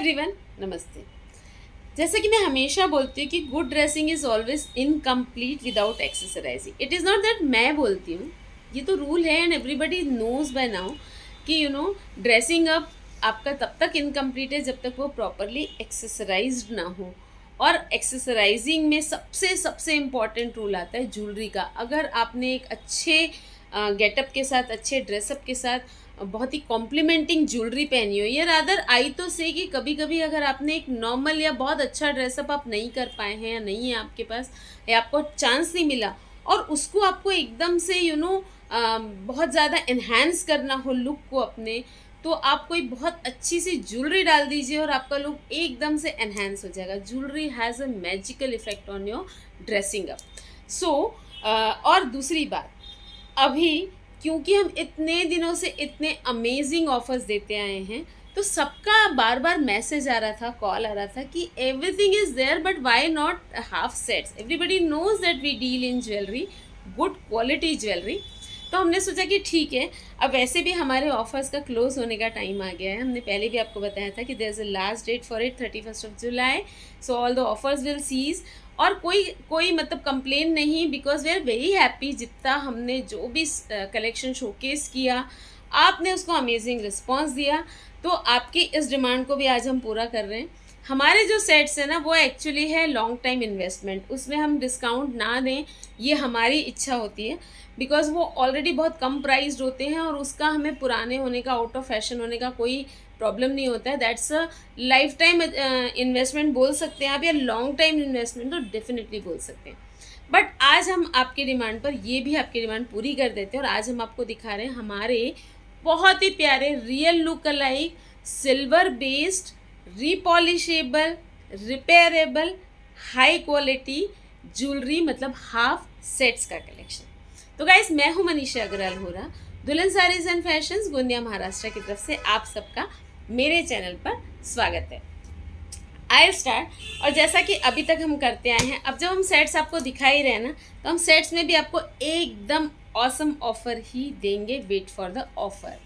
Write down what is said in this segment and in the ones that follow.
Everyone, नमस्ते। जैसा कि मैं हमेशा बोलती हूँ कि good dressing is always incomplete without accessorising. It is not that मैं बोलती हूँ, ये तो रूल है and everybody knows by now कि ड्रेसिंग अप आपका तब तक इनकम्प्लीट है जब तक वो प्रॉपरली एक्सेसराइज्ड ना हो। और एक्सेसराइजिंग में सबसे सबसे इम्पॉर्टेंट रूल आता है ज्वेलरी का। अगर आपने एक अच्छे गेटअप के साथ, अच्छे ड्रेसअप के साथ बहुत ही कॉम्प्लीमेंटिंग ज्वेलरी पहनी हो, या रादर आई तो से कि कभी कभी अगर आपने एक नॉर्मल या बहुत अच्छा ड्रेसअप आप नहीं कर पाए हैं या नहीं है आपके पास, या आपको चांस नहीं मिला और उसको आपको एकदम से बहुत ज़्यादा इन्हांस करना हो लुक को अपने, तो आप कोई बहुत अच्छी सी ज्वेलरी डाल दीजिए और आपका लुक एकदम से एनहेंस हो जाएगा। Jewellery has a magical effect on your dressing up. So और दूसरी बात, अभी क्योंकि हम इतने दिनों से इतने अमेजिंग ऑफर्स देते आए हैं, तो सबका बार बार मैसेज आ रहा था, कॉल आ रहा था कि everything is there but why not half sets. Everybody knows that we deal in jewellery, good quality jewellery. तो हमने सोचा कि ठीक है, अब वैसे भी हमारे ऑफर्स का क्लोज होने का टाइम आ गया है। हमने पहले भी आपको बताया था कि there is a last date for it, 31 जुलाई। So all the offers will cease. और कोई कोई मतलब कंप्लेन नहीं, because we are very happy. जितना हमने जो भी कलेक्शन शोकेस किया, आपने उसको अमेजिंग रिस्पॉन्स दिया, तो आपकी इस डिमांड को भी आज हम पूरा कर रहे हैं। हमारे जो सेट्स हैं ना, वो एक्चुअली है लॉन्ग टाइम इन्वेस्टमेंट। उसमें हम डिस्काउंट ना दें, ये हमारी इच्छा होती है, बिकॉज वो ऑलरेडी बहुत कम प्राइस्ड होते हैं और उसका हमें पुराने होने का, आउट ऑफ फैशन होने का कोई प्रॉब्लम नहीं होता है। That's a life time investment बोल सकते हैं आप, या लॉन्ग टाइम इन्वेस्टमेंट तो डेफिनेटली बोल सकते हैं। बट आज हम आपकी डिमांड पर ये भी आपकी डिमांड पूरी कर देते हैं और आज हम आपको दिखा रहे हैं हमारे बहुत ही प्यारे real look alike silver based repolishable repairable high quality jewellery, मतलब हाफ सेट्स का कलेक्शन। तो गाइस, मैं हूँ मनीषा अग्रवाल हो रहा, दुल्हन साड़ीज एंड फैशंस, गोंदिया महाराष्ट्र की तरफ से आप सबका मेरे चैनल पर स्वागत है। I start. और जैसा कि अभी तक हम करते आए हैं, अब जब हम सेट्स आपको दिखाई रहे ना, तो हम सेट्स में भी आपको एकदम ऑसम ऑफर ही देंगे। Wait for the offer.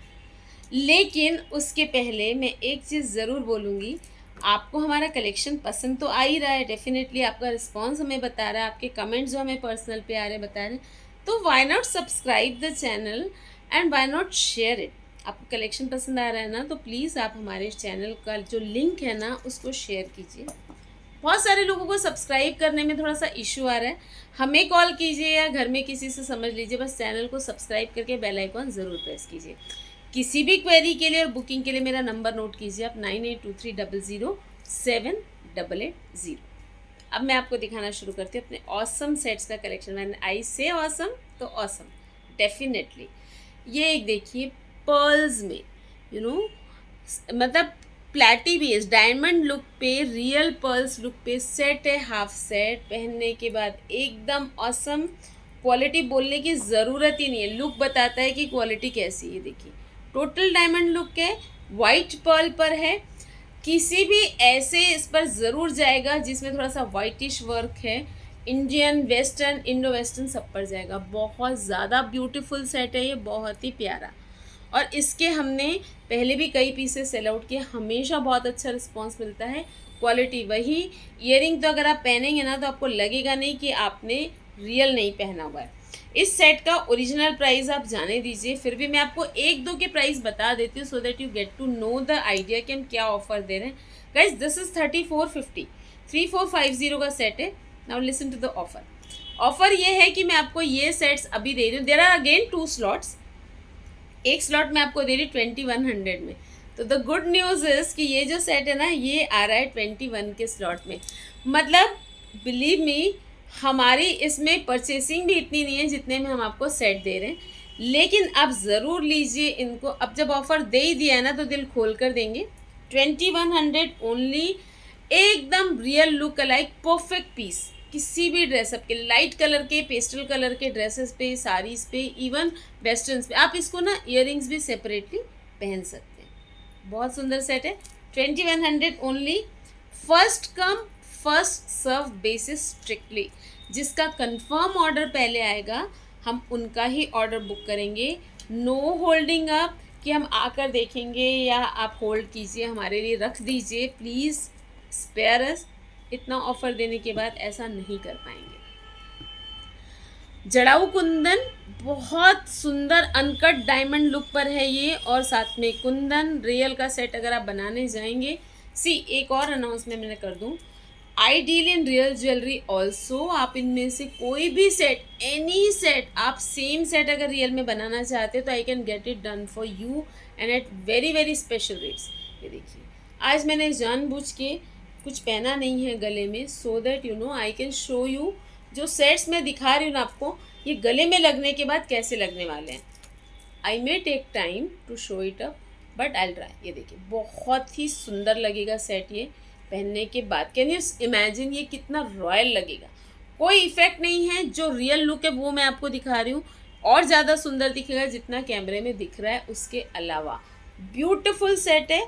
लेकिन उसके पहले मैं एक चीज़ ज़रूर बोलूँगी, आपको हमारा कलेक्शन पसंद तो आ ही रहा है, डेफिनेटली आपका रिस्पॉन्स हमें बता रहा है, आपके कमेंट्स जो हमें पर्सनल पे आ रहे हैं बता रहे हैं, तो why not subscribe the channel and why not share it. आपको कलेक्शन पसंद आ रहा है ना, तो प्लीज़ आप हमारे चैनल का जो लिंक है ना, उसको शेयर कीजिए। बहुत सारे लोगों को सब्सक्राइब करने में थोड़ा सा इशू आ रहा है, हमें कॉल कीजिए या घर में किसी से समझ लीजिए, बस चैनल को सब्सक्राइब करके बेल आइकॉन ज़रूर प्रेस कीजिए। किसी भी क्वेरी के लिए और बुकिंग के लिए मेरा नंबर नोट कीजिए आप, 9823007880। अब मैं आपको दिखाना शुरू करती हूँ अपने ऑसम सेट्स का कलेक्शन। मैंने आई से ऑसम, तो ऑसम डेफिनेटली। ये एक देखिए, पर्ल्स में मतलब प्लैटी बेस डायमंड लुक पे, रियल पर्ल्स लुक पे सेट है, हाफ सेट पहनने के बाद एकदम ऑसम। क्वालिटी बोलने की ज़रूरत ही नहीं है, लुक बताता है कि क्वालिटी कैसी है। देखिए, टोटल डायमंड लुक है, वाइट पर्ल पर है। किसी भी ऐसे इस पर ज़रूर जाएगा जिसमें थोड़ा सा वाइटिश वर्क है, इंडियन वेस्टर्न इंडो वेस्टर्न सब पर जाएगा। बहुत ज़्यादा ब्यूटीफुल सेट है ये, बहुत ही प्यारा। और इसके हमने पहले भी कई पीसेस सेल आउट किए, हमेशा बहुत अच्छा रिस्पांस मिलता है। क्वालिटी वही, ईयरिंग तो अगर आप पहनेंगे ना तो आपको लगेगा नहीं कि आपने रियल नहीं पहना हुआ है। इस सेट का ओरिजिनल प्राइस आप जाने दीजिए, फिर भी मैं आपको एक दो के प्राइस बता देती हूँ, so that you get to know the idea कि हम क्या ऑफर दे रहे हैं। गाइज, दिस इज 3450, 3450 का सेट है। Now listen to the offer. Offer ये है कि मैं आपको ये सेट्स अभी दे रही हूँ। There are again 2 slots. एक स्लॉट मैं आपको दे रही हूँ 2100 में। तो द गुड न्यूज़ इज़ कि ये जो सेट है ना, ये आ रहा है 21 के स्लॉट में। मतलब बिलीव मी, हमारी इसमें परचेसिंग भी इतनी नहीं है जितने में हम आपको सेट दे रहे हैं। लेकिन आप ज़रूर लीजिए इनको। अब जब ऑफ़र दे ही दिया है ना, तो दिल खोल कर देंगे। 2100 ओनली, एकदम real look alike perfect piece. किसी भी ड्रेसअप के, लाइट कलर के, पेस्टल कलर के ड्रेसेस पे, साड़ीज़ पे, इवन वेस्टर्न्स पे, आप इसको ना ईयरिंग्स भी सेपरेटली पहन सकते हैं। बहुत सुंदर सेट है, 2100 only. First come first serve basis strictly. जिसका कंफर्म ऑर्डर पहले आएगा, हम उनका ही ऑर्डर बुक करेंगे। नो होल्डिंग अप, कि हम आकर देखेंगे या आप होल्ड कीजिए, हमारे लिए रख दीजिए, प्लीज़ स्पेयर अस। इतना ऑफ़र देने के बाद ऐसा नहीं कर पाएंगे। जड़ाऊ कुंदन बहुत सुंदर अनकट डायमंड लुक पर है ये, और साथ में कुंदन रियल का सेट अगर आप बनाने जाएंगे। सी एक और अनाउंसमेंट मैंने कर दूं, I deal in real jewellery also. आप इनमें से कोई भी सेट, एनी सेट, आप सेम सेट अगर रियल में बनाना चाहते हो तो I can get it done for you and at very very special rates. ये देखिए, आज मैंने जानबूझ के कुछ पहना नहीं है गले में, सो that you know I can show you जो सेट्स मैं दिखा रही हूँ ना आपको, ये गले में लगने के बाद कैसे लगने वाले हैं। I may take time to show it up but I try. ये देखिए, बहुत ही सुंदर लगेगा सेट ये पहनने के बाद। कैन यू इमेजिन ये कितना रॉयल लगेगा। कोई इफेक्ट नहीं है, जो रियल लुक है वो मैं आपको दिखा रही हूँ, और ज़्यादा सुंदर दिखेगा जितना कैमरे में दिख रहा है। उसके अलावा ब्यूटिफुल सेट है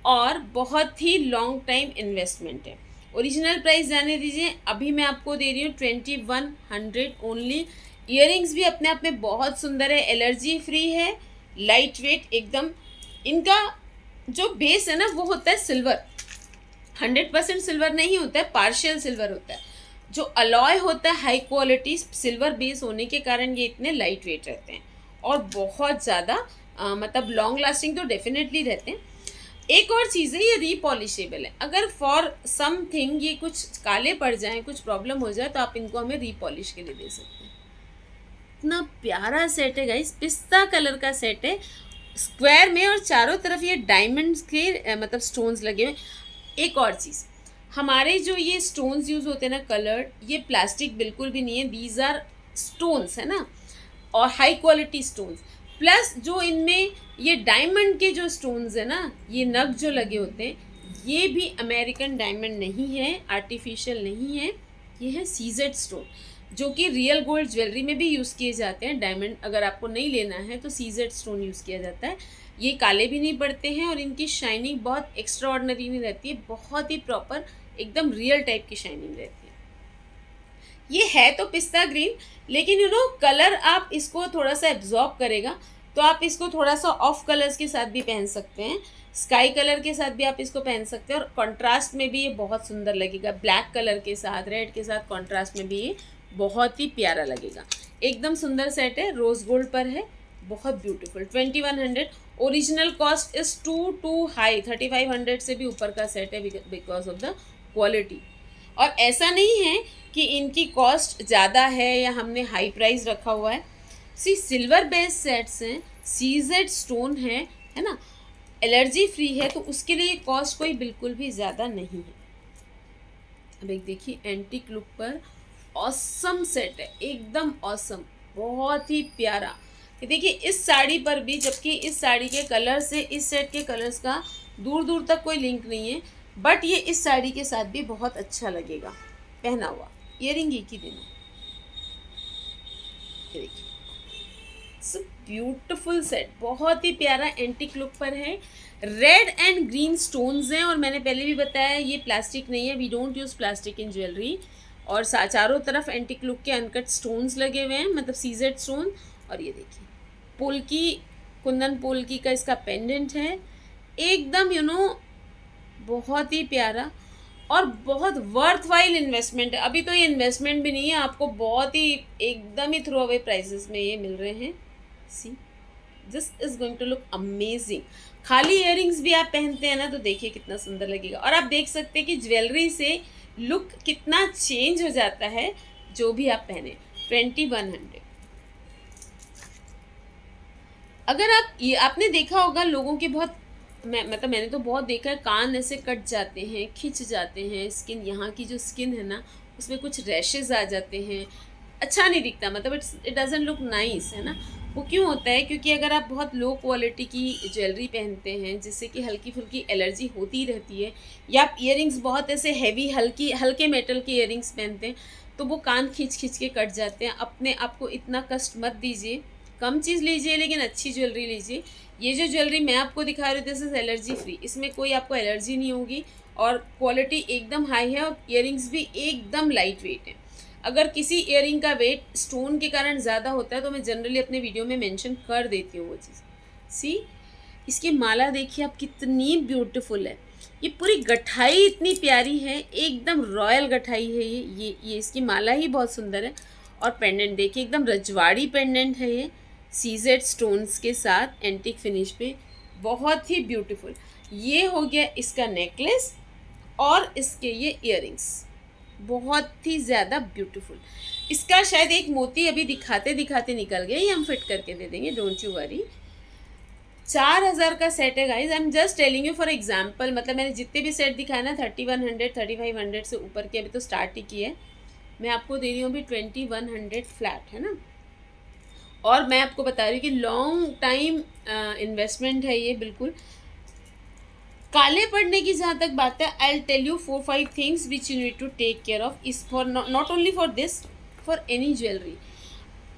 और बहुत ही लॉन्ग टाइम इन्वेस्टमेंट है। ओरिजिनल प्राइस जाने दीजिए, अभी मैं आपको दे रही हूँ 2100 ओनली। ईयरिंग्स भी अपने आप में बहुत सुंदर है, एलर्जी फ्री है, लाइट वेट एकदम। इनका जो बेस है ना वो होता है सिल्वर, 100% सिल्वर नहीं होता है, पार्शियल सिल्वर होता है। जो अलॉय होता है हाई क्वालिटी सिल्वर बेस होने के कारण ये इतने लाइट वेट रहते हैं और बहुत ज़्यादा मतलब लॉन्ग लास्टिंग तो डेफिनेटली रहते हैं। एक और चीज़ है, ये रीपॉलिशेबल है। अगर फॉर समथिंग ये कुछ काले पड़ जाएं, कुछ प्रॉब्लम हो जाए, तो आप इनको हमें रीपॉलिश के लिए दे सकते हैं। इतना प्यारा सेट है गाइस, पिस्ता कलर का सेट है स्क्वायर में, और चारों तरफ ये डायमंड्स के मतलब स्टोन्स लगे हुए। एक और चीज़, हमारे जो ये स्टोन्स यूज़ होते हैं ना कलर्ड, ये प्लास्टिक बिल्कुल भी नहीं है, दीज आर स्टोन्स है ना, और हाई क्वालिटी स्टोन्स। प्लस जो इनमें ये डायमंड के जो स्टोन्स है ना, ये नग जो लगे होते हैं, ये भी अमेरिकन डायमंड नहीं है, आर्टिफिशियल नहीं है, ये है सीजेड स्टोन, जो कि रियल गोल्ड ज्वेलरी में भी यूज़ किए जाते हैं। डायमंड अगर आपको नहीं लेना है तो सीजेड स्टोन यूज़ किया जाता है। ये काले भी नहीं पड़ते हैं और इनकी शाइनिंग बहुत एक्स्ट्रा ऑर्डिनरी नहीं रहती है, बहुत ही प्रॉपर एकदम रियल टाइप की शाइनिंग रहती है। ये है तो पिस्ता ग्रीन, लेकिन यू नो कलर आप इसको थोड़ा सा एब्जॉर्ब करेगा, तो आप इसको थोड़ा सा ऑफ कलर्स के साथ भी पहन सकते हैं, स्काई कलर के साथ भी आप इसको पहन सकते हैं, और कॉन्ट्रास्ट में भी ये बहुत सुंदर लगेगा। ब्लैक कलर के साथ, रेड के साथ कॉन्ट्रास्ट में भी ये बहुत ही प्यारा लगेगा। एकदम सुंदर सेट है, रोज़ गोल्ड पर है, बहुत beautiful. 2100 original cost is too high, 3500 से भी ऊपर का सेट है बिकॉज ऑफ द क्वालिटी। और ऐसा नहीं है कि इनकी कॉस्ट ज़्यादा है या हमने हाई प्राइस रखा हुआ है। सी सिल्वर बेस्ड सेट्स हैं, सीजेड स्टोन है ना, एलर्जी फ्री है, तो उसके लिए कॉस्ट कोई बिल्कुल भी ज़्यादा नहीं है। अब एक देखिए एंटीक लुक पर ऑसम सेट है, एकदम ऑसम, बहुत ही प्यारा। ये देखिए इस साड़ी पर भी, जबकि इस साड़ी के कलर से इस सेट के कलर्स का दूर दूर तक कोई लिंक नहीं है, बट ये इस साड़ी के साथ भी बहुत अच्छा लगेगा पहना हुआ। ईयरिंग एक ही देना। ये देखिए ब्यूटीफुल सेट, बहुत ही प्यारा एंटीक लुक पर है। रेड एंड ग्रीन स्टोन्स हैं, और मैंने पहले भी बताया ये प्लास्टिक नहीं है, we don't use plastic in jewellery. और चारों तरफ एंटीक लुक के अनकट स्टोन्स लगे हुए हैं, मतलब सीजेड स्टोन। और ये देखिए पोल्की, कुंदन पोल्की का इसका पेंडेंट है, एकदम यू नो बहुत ही प्यारा और बहुत वर्थ वाइल इन्वेस्टमेंट है। अभी तो ये इन्वेस्टमेंट भी नहीं है, आपको बहुत ही एकदम ही थ्रो अवे प्राइसेस में ये मिल रहे हैं। See this is going to look amazing. खाली इयरिंग्स भी आप पहनते हैं ना तो देखिए कितना सुंदर लगेगा, और आप देख सकते हैं कि ज्वेलरी से लुक कितना चेंज हो जाता है जो भी आप पहने। 2100। अगर आप ये आपने देखा होगा लोगों के बहुत मतलब मैंने तो बहुत देखा है, कान ऐसे कट जाते हैं, खिंच जाते हैं, स्किन यहाँ की जो स्किन है ना उसमें कुछ रैशेज आ जाते हैं, अच्छा नहीं दिखता, मतलब इट डजंट लुक नाइस, है ना। वो क्यों होता है? क्योंकि अगर आप बहुत लो क्वालिटी की ज्वेलरी पहनते हैं जिससे कि हल्की फुल्की एलर्जी होती रहती है, या आप ईयरिंग्स बहुत ऐसे हैवी हल्के मेटल के ईयरिंग्स पहनते हैं तो वो कान खींच खींच के कट जाते हैं। अपने आप को इतना कष्ट मत दीजिए, कम चीज़ लीजिए लेकिन अच्छी ज्वेलरी लीजिए। ये जो ज्वेलरी मैं आपको दिखा रही हूँ दिस इज़ एलर्जी फ्री, इसमें कोई आपको एलर्जी नहीं होगी, और क्वालिटी एकदम हाई है, और ईयरिंग्स भी एकदम लाइट वेट है। अगर किसी ईयरिंग का वेट स्टोन के कारण ज़्यादा होता है तो मैं जनरली अपने वीडियो में मेंशन कर देती हूँ वो चीज़। सी इसकी माला देखिए आप, कितनी ब्यूटीफुल है। ये पूरी गठाई इतनी प्यारी है, एकदम रॉयल गठाई है ये इसकी माला ही बहुत सुंदर है। और पेंडेंट देखिए, एकदम रजवाड़ी पेंडेंट है ये, सीजेड स्टोन्स के साथ एंटिक फिनिश पे, बहुत ही ब्यूटीफुल। ये हो गया इसका नेकलेस, और इसके ये इयररिंग्स बहुत ही ज़्यादा ब्यूटीफुल। इसका शायद एक मोती अभी दिखाते दिखाते निकल गया, ये हम फिट करके दे देंगे, डोंट यू वरी। 4000 का सेट है guys, I am just telling you for example. मतलब मैंने जितने भी सेट दिखाए ना 3100 3500 से ऊपर के, अभी तो स्टार्ट ही किए, मैं आपको दे रही हूँ अभी 2100 फ्लैट, है ना। और मैं आपको बता रही हूँ कि लॉन्ग टाइम इन्वेस्टमेंट है ये बिल्कुल। काले पड़ने की जहाँ तक बात है, I tell you 4-5 things which you need to take care of, is for not only for this, for any jewellery.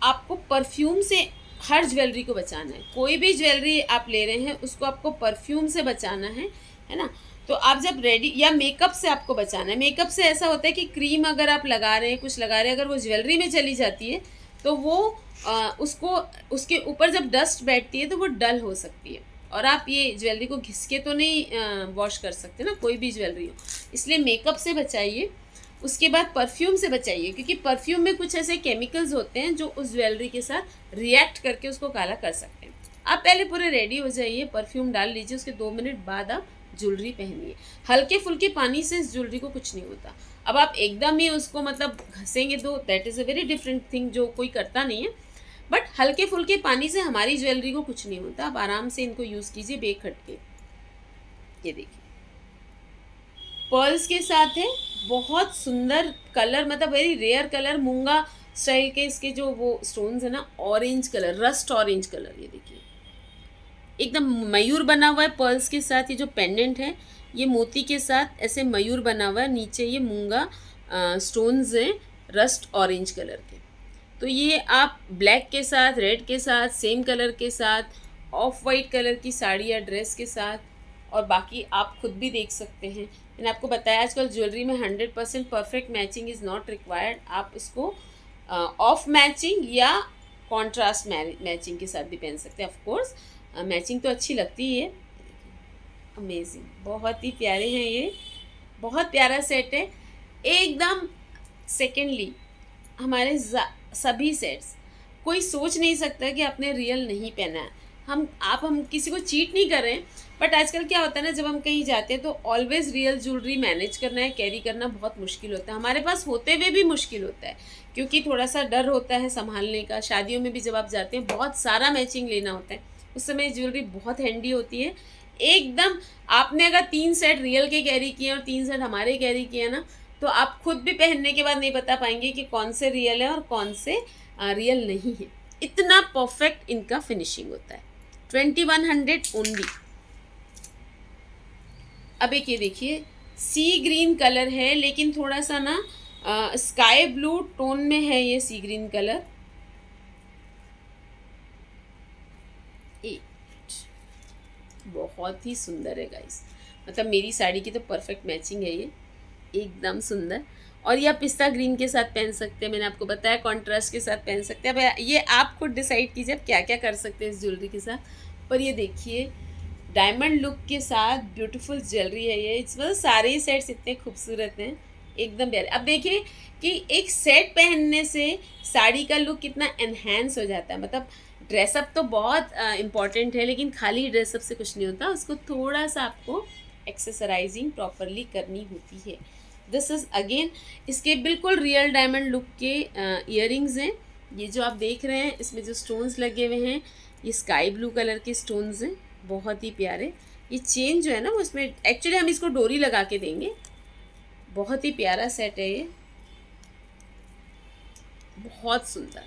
आपको परफ्यूम से हर ज्वेलरी को बचाना है। कोई भी ज्वेलरी आप ले रहे हैं उसको आपको परफ्यूम से बचाना है ना। तो आप जब रेडी, या मेकअप से आपको बचाना है। मेकअप से ऐसा होता है कि क्रीम अगर आप लगा रहे हैं, कुछ लगा रहे हैं, अगर वो ज्वेलरी में चली जाती है तो वो उसको, उसके ऊपर जब डस्ट बैठती है तो वो डल हो सकती है, और आप ये ज्वेलरी को घिस के तो नहीं वॉश कर सकते ना, कोई भी ज्वेलरी हो। इसलिए मेकअप से बचाइए। उसके बाद परफ्यूम से बचाइए, क्योंकि परफ्यूम में कुछ ऐसे केमिकल्स होते हैं जो उस ज्वेलरी के साथ रिएक्ट करके उसको काला कर सकते हैं। आप पहले पूरे रेडी हो जाइए, परफ्यूम डाल लीजिए, उसके 2 मिनट बाद आप ज्वेलरी पहनिए। हल्के फुल्के पानी से इस ज्वेलरी को कुछ नहीं होता। अब आप एकदम ही उसको मतलब घसेंगे तो that is a very different thing, जो कोई करता नहीं है। बट हल्के फुल्के पानी से हमारी ज्वेलरी को कुछ नहीं होता। आप आराम से इनको यूज़ कीजिए बेखटके। ये देखिए पर्ल्स के साथ है, बहुत सुंदर कलर, मतलब वेरी रेयर कलर, मूंगा स्टाइल के इसके जो वो स्टोन्स है ना, orange colour, rust orange colour. ये देखिए एकदम मयूर बना हुआ है पर्ल्स के साथ। ये जो पेंडेंट है ये मोती के साथ ऐसे मयूर बना हुआ है, नीचे ये मूंगा स्टोन्स हैं रस्ट ऑरेंज कलर के। तो ये आप ब्लैक के साथ, रेड के साथ, सेम कलर के साथ, ऑफ वाइट कलर की साड़ी या ड्रेस के साथ, और बाकी आप खुद भी देख सकते हैं। मैंने आपको बताया आजकल ज्वेलरी में 100% perfect matching is not required. आप इसको ऑफ मैचिंग या कॉन्ट्रास्ट मैचिंग के साथ भी पहन सकते हैं। ऑफ कोर्स मैचिंग तो अच्छी लगती ही है। अमेजिंग, बहुत ही प्यारे हैं ये, बहुत प्यारा सेट है एकदम। सेकेंडली हमारे सभी सेट्स, कोई सोच नहीं सकता कि आपने रियल नहीं पहना है। हम किसी को चीट नहीं कर रहे हैं, बट आजकल क्या होता है ना, जब हम कहीं जाते हैं तो ऑलवेज रियल ज्वेलरी मैनेज करना है, कैरी करना बहुत मुश्किल होता है। हमारे पास होते हुए भी मुश्किल होता है, क्योंकि थोड़ा सा डर होता है संभालने का। शादियों में भी जब आप जाते हैं बहुत सारा मैचिंग लेना होता है, उस समय ज्वेलरी बहुत हैंडी होती है एकदम। आपने अगर 3 सेट रियल के कैरी किए और 3 सेट हमारे कैरी किए ना, तो आप खुद भी पहनने के बाद नहीं बता पाएंगे कि कौन से रियल है और कौन से रियल नहीं है। इतना परफेक्ट इनका फिनिशिंग होता है। 2100 ओनली। अब एक ये देखिए सी ग्रीन कलर है, लेकिन थोड़ा सा ना स्काई ब्लू टोन में है ये सी ग्रीन कलर। बहुत ही सुंदर है गाइस, मतलब मेरी साड़ी की तो परफेक्ट मैचिंग है ये, एकदम सुंदर। और ये आप पिस्ता ग्रीन के साथ पहन सकते हैं, मैंने आपको बताया कॉन्ट्रास्ट के साथ पहन सकते हैं। अब ये आप खुद डिसाइड कीजिए आप क्या क्या कर सकते हैं इस ज्वेलरी के साथ। पर ये देखिए डायमंड लुक के साथ ब्यूटीफुल ज्वेलरी है ये। इस वजह सारे ही सेट्स इतने खूबसूरत हैं, एकदम प्यारे। अब देखिए कि एक सेट पहनने से साड़ी का लुक कितना एनहेंस हो जाता है। मतलब ड्रेसअप तो बहुत इम्पॉर्टेंट है, लेकिन खाली ड्रेसअप से कुछ नहीं होता, उसको थोड़ा सा आपको एक्सेसराइजिंग प्रॉपरली करनी होती है। दिस इज़ अगेन इसके बिल्कुल रियल डायमंड लुक के ईयरिंग्स हैं। ये जो आप देख रहे हैं इसमें जो स्टोन्स लगे हुए हैं ये स्काई ब्लू कलर के स्टोन्स हैं, बहुत ही प्यारे। ये चेन जो है ना वो इसमें एक्चुअली हम इसको डोरी लगा के देंगे। बहुत ही प्यारा सेट है ये, बहुत सुंदर।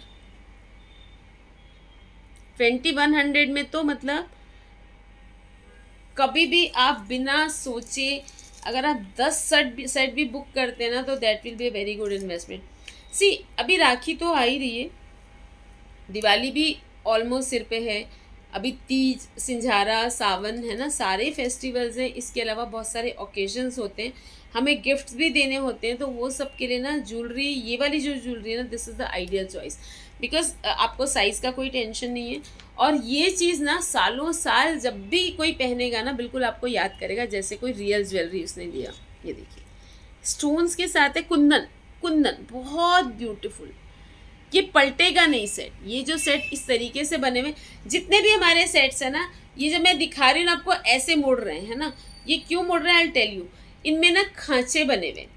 2100 में तो मतलब कभी भी आप बिना सोचे अगर आप 10 सेट भी बुक करते हैं ना, तो that will be a very good investment. See अभी राखी तो आ ही रही है, दिवाली भी ऑलमोस्ट सिर पे है, अभी तीज, सिंझारा, सावन है ना, सारे फेस्टिवल्स हैं। इसके अलावा बहुत सारे ओकेजन्स होते हैं, हमें गिफ्ट्स भी देने होते हैं। तो वो सब के लिए ना ज्वेलरी, ये वाली जो ज्वेलरी है ना, this is the ideal choice. Because आपको साइज़ का कोई टेंशन नहीं है। और ये चीज़ ना सालों साल जब भी कोई पहनेगा ना बिल्कुल आपको याद करेगा जैसे कोई रियल ज्वेलरी उसने लिया। ये देखिए स्टोन्स के साथ है कुंदन, कुंदन बहुत ब्यूटीफुल, ये पलटेगा नहीं सेट। ये जो सेट इस तरीके से बने हुए, जितने भी हमारे सेट्स हैं ना, ये जब मैं दिखा रही हूँ ना आपको ऐसे मुड़ रहे हैं ना, ये क्यों मुड़ रहे हैं आई टेल यू। इनमें ना खांचे बने हुए,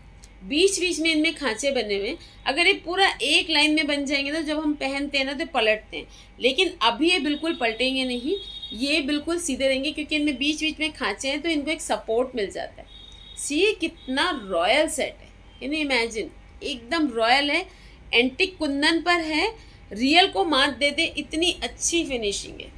बीच बीच में इनमें खांचे बने हुए। अगर ये पूरा एक लाइन में बन जाएंगे तो जब हम पहनते हैं ना तो पलटते हैं, लेकिन अभी ये बिल्कुल पलटेंगे नहीं, ये बिल्कुल सीधे रहेंगे क्योंकि इनमें बीच बीच में खांचे हैं तो इनको एक सपोर्ट मिल जाता है। सी कितना रॉयल सेट है, कैन यू इमेजिन, एकदम रॉयल है, एंटिक कुंदन पर है, रियल को मात दे दे इतनी अच्छी फिनिशिंग है।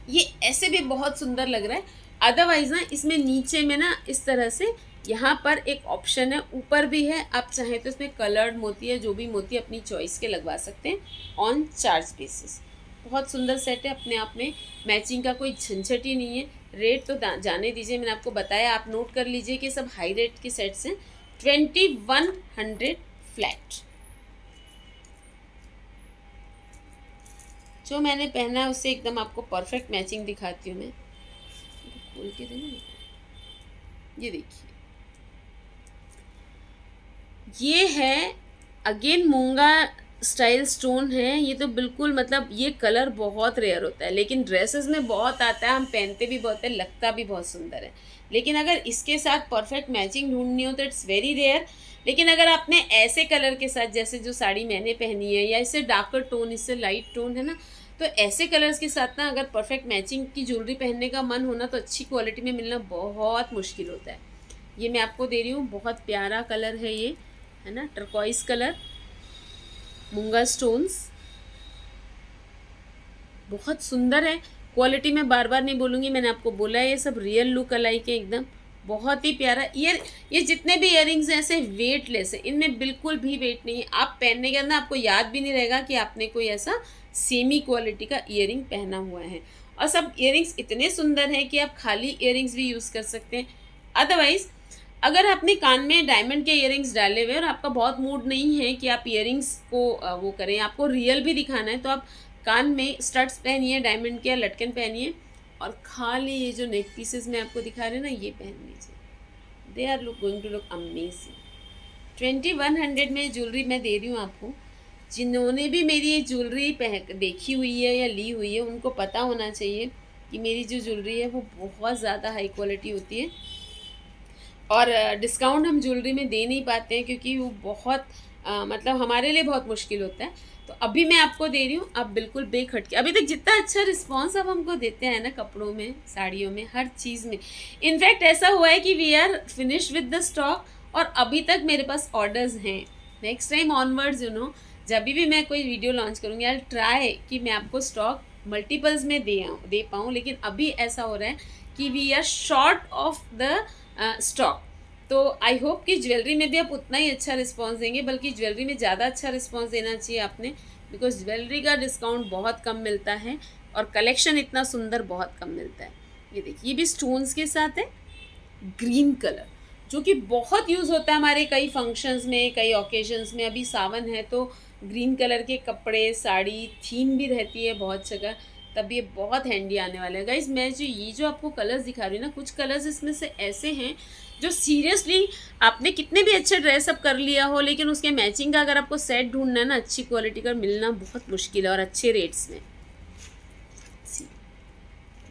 ये ऐसे भी बहुत सुंदर लग रहा है। अदरवाइज ना इसमें नीचे में ना इस तरह से यहाँ पर एक ऑप्शन है, ऊपर भी है, आप चाहें तो इसमें कलर्ड मोती है, जो भी मोती अपनी चॉइस के लगवा सकते हैं ऑन चार्ज बेसिस। बहुत सुंदर सेट है, अपने आप में मैचिंग का कोई झंझट ही नहीं है। रेट तो जाने दीजिए, मैंने आपको बताया, आप नोट कर लीजिए कि सब हाई रेट के सेट्स हैं। 2100 फ्लैट। जो मैंने पहना है उससे एकदम आपको परफेक्ट मैचिंग दिखाती हूँ मैं, खोल के देना। ये देखिए ये है अगेन मूंगा स्टाइल स्टोन है। ये तो बिल्कुल मतलब ये कलर बहुत रेयर होता है, लेकिन ड्रेसेस में बहुत आता है, हम पहनते भी बहुत है, लगता भी बहुत सुंदर है। लेकिन अगर इसके साथ परफेक्ट मैचिंग ढूंढनी हो तो इट्स वेरी रेयर। लेकिन अगर आपने ऐसे कलर के साथ, जैसे जो साड़ी मैंने पहनी है, या इससे डार्कर टोन, इससे लाइट टोन है ना, तो ऐसे कलर्स के साथ ना अगर परफेक्ट मैचिंग की ज्वेलरी पहनने का मन होना तो अच्छी क्वालिटी में मिलना बहुत मुश्किल होता है। ये मैं आपको दे रही हूँ, बहुत प्यारा कलर है ये, है ना, टर्कोइज कलर, मूंगा स्टोन्स, बहुत सुंदर है। क्वालिटी में बार बार नहीं बोलूँगी, मैंने आपको बोला है ये सब रियल लुक अलाइक है एकदम, बहुत ही प्यारा। ये जितने भी इयररिंग्स हैं ऐसे वेटलेस है, इनमें बिल्कुल भी वेट नहीं है। आप पहनने के अंदर आपको याद भी नहीं रहेगा कि आपने कोई ऐसा सेमी क्वालिटी का इयररिंग पहना हुआ है। और सब इयररिंग्स इतने सुंदर हैं कि आप खाली इयररिंग्स भी यूज़ कर सकते हैं। अदरवाइज़ अगर आपने कान में डायमंड के इयररिंग्स डाले हुए और आपका बहुत मूड नहीं है कि आप इयररिंग्स को वो करें, आपको रियल भी दिखाना है, तो आप कान में स्टड्स पहनिए, डायमंड के या लटकन पहनिए, और खाली ये जो नेक पीसेस मैं आपको दिखा रही हूँ ना, ये पहन लीजिए। They are going to look amazing. 2100 में ज्वेलरी मैं दे रही हूँ आपको। जिन्होंने भी मेरी ये ज्वेलरी देखी हुई है या ली हुई है, उनको पता होना चाहिए कि मेरी जो ज्वेलरी है वो बहुत ज़्यादा हाई क्वालिटी होती है, और डिस्काउंट हम ज्वेलरी में दे नहीं पाते हैं क्योंकि वो बहुत मतलब हमारे लिए बहुत मुश्किल होता है। तो अभी मैं आपको दे रही हूँ, आप बिल्कुल बेखटके। अभी तक जितना अच्छा रिस्पांस आप हमको देते हैं ना, कपड़ों में, साड़ियों में, हर चीज़ में, इनफैक्ट ऐसा हुआ है कि we are finish with the stock, और अभी तक मेरे पास ऑर्डर्स हैं। नेक्स्ट टाइम ऑनवर्ड्स जब भी मैं कोई वीडियो लॉन्च करूँगी, आई ट्राई कि मैं आपको स्टॉक मल्टीपल्स में दे पाऊँ, लेकिन अभी ऐसा हो रहा है कि we are short of the stock. तो आई होप कि ज्वेलरी में भी आप उतना ही अच्छा रिस्पांस देंगे, बल्कि ज्वेलरी में ज़्यादा अच्छा रिस्पांस देना चाहिए आपने, बिकॉज ज्वेलरी का डिस्काउंट बहुत कम मिलता है और कलेक्शन इतना सुंदर बहुत कम मिलता है। ये देखिए, ये भी स्टोन्स के साथ है, ग्रीन कलर, जो कि बहुत यूज़ होता है हमारे कई फंक्शंस में, कई ओकेजन्स में। अभी सावन है तो ग्रीन कलर के कपड़े, साड़ी थीम भी रहती है बहुत जगह, तब ये बहुत हैंडी आने वाला है। गाइज मैं जो आपको कलर्स दिखा रही हूँ ना, कुछ कलर्स इसमें से ऐसे हैं जो सीरियसली आपने कितने भी अच्छे ड्रेसअप कर लिया हो, लेकिन उसके मैचिंग का अगर आपको सेट ढूंढना है ना, अच्छी क्वालिटी का मिलना बहुत मुश्किल है, और अच्छे रेट्स में।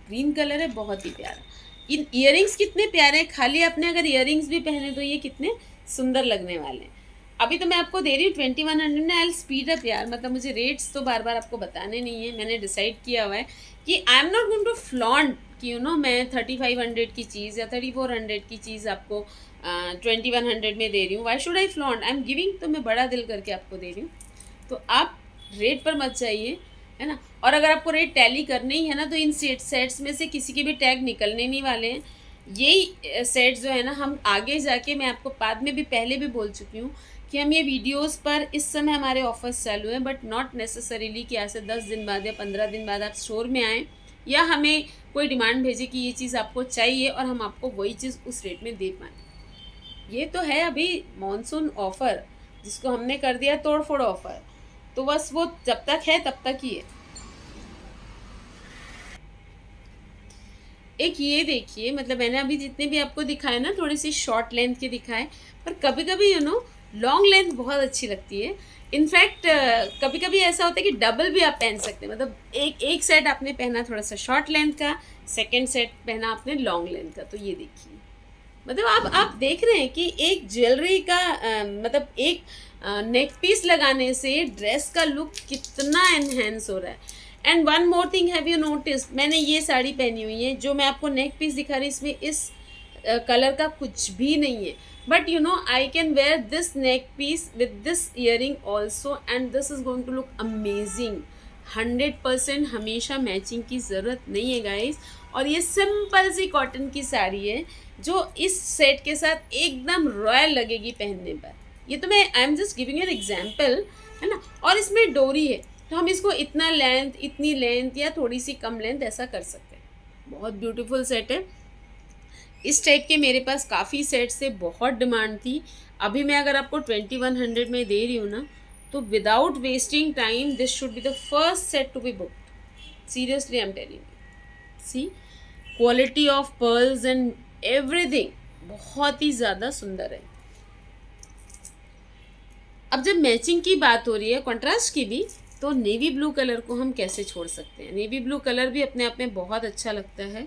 ग्रीन कलर है, बहुत ही प्यारा। इन इयररिंग्स कितने प्यारे हैं, खाली आपने अगर इयररिंग्स भी पहने तो ये कितने सुंदर लगने वाले हैं। अभी तो मैं आपको दे रही हूँ 2100 में। आई स्पीड अप यार, मतलब मुझे रेट्स तो बार बार आपको बताने नहीं है। मैंने डिसाइड किया हुआ है कि I am not going to flaunt कि मैं 3500 की चीज़ या 3400 की चीज़ आपको 2100 में दे रही हूँ। Why should I flaunt, I am giving, तो मैं बड़ा दिल करके आपको दे रही हूँ। तो आप रेट पर मत जाइए, है ना। और अगर आपको रेट टैली करने ही है ना, तो इन सेट्स में से किसी के भी टैग निकलने नहीं वाले हैं। यही सेट्स जो है ना, हम आगे जाके, मैं आपको बाद में भी पहले भी बोल चुकी हूँ कि हम ये वीडियोस पर इस समय हमारे ऑफर्स चालू हैं, बट नॉट नेसेसरीली कि ऐसे 10 दिन बाद या 15 दिन बाद आप स्टोर में आएँ या हमें कोई डिमांड भेजे कि ये चीज़ आपको चाहिए और हम आपको वही चीज़ उस रेट में दे पाएँ। ये तो है अभी मॉनसून ऑफ़र, जिसको हमने कर दिया तोड़ फोड़ ऑफ़र। तो बस वो जब तक है तब तक ही है। एक ये देखिए, मतलब मैंने अभी जितने भी आपको दिखाए ना, थोड़ी सी शॉर्ट लेंथ के दिखाए, पर कभी कभी लॉन्ग लेंथ बहुत अच्छी लगती है। इनफैक्ट कभी कभी ऐसा होता है कि डबल भी आप पहन सकते हैं, मतलब एक एक सेट आपने पहना थोड़ा सा शॉर्ट लेंथ का, सेकंड सेट पहना आपने लॉन्ग लेंथ का। तो ये देखिए, मतलब आप देख रहे हैं कि एक ज्वेलरी का मतलब एक नेक पीस लगाने से ड्रेस का लुक कितना एनहेंस हो रहा है। And one more thing, have you notice, मैंने ये साड़ी पहनी हुई है, जो मैं आपको नेक पीस दिखा रही, इसमें इस कलर का कुछ भी नहीं है, but I can wear this neck piece with this earring also and this is going to look amazing. 100% हमेशा मैचिंग की ज़रूरत नहीं है गाइस। और ये सिंपल सी कॉटन की साड़ी है जो इस सेट के साथ एकदम रॉयल लगेगी पहनने पर। ये तो मैं I am just giving an example, है ना। और इसमें डोरी है, तो हम इसको इतना लेंथ, इतनी लेंथ या थोड़ी सी कम लेंथ ऐसा कर सकते हैं। बहुत ब्यूटीफुल सेट है। इस टाइप के मेरे पास काफ़ी सेट से बहुत डिमांड थी। अभी मैं अगर आपको 2100 में दे रही हूँ ना, तो without wasting time this should be the first set to be booked. Seriously I am telling you, see quality of pearls and everything बहुत ही ज़्यादा सुंदर है। अब जब मैचिंग की बात हो रही है, कंट्रास्ट की भी, तो नेवी ब्लू कलर को हम कैसे छोड़ सकते हैं। नेवी ब्लू कलर भी अपने आप में बहुत अच्छा लगता है,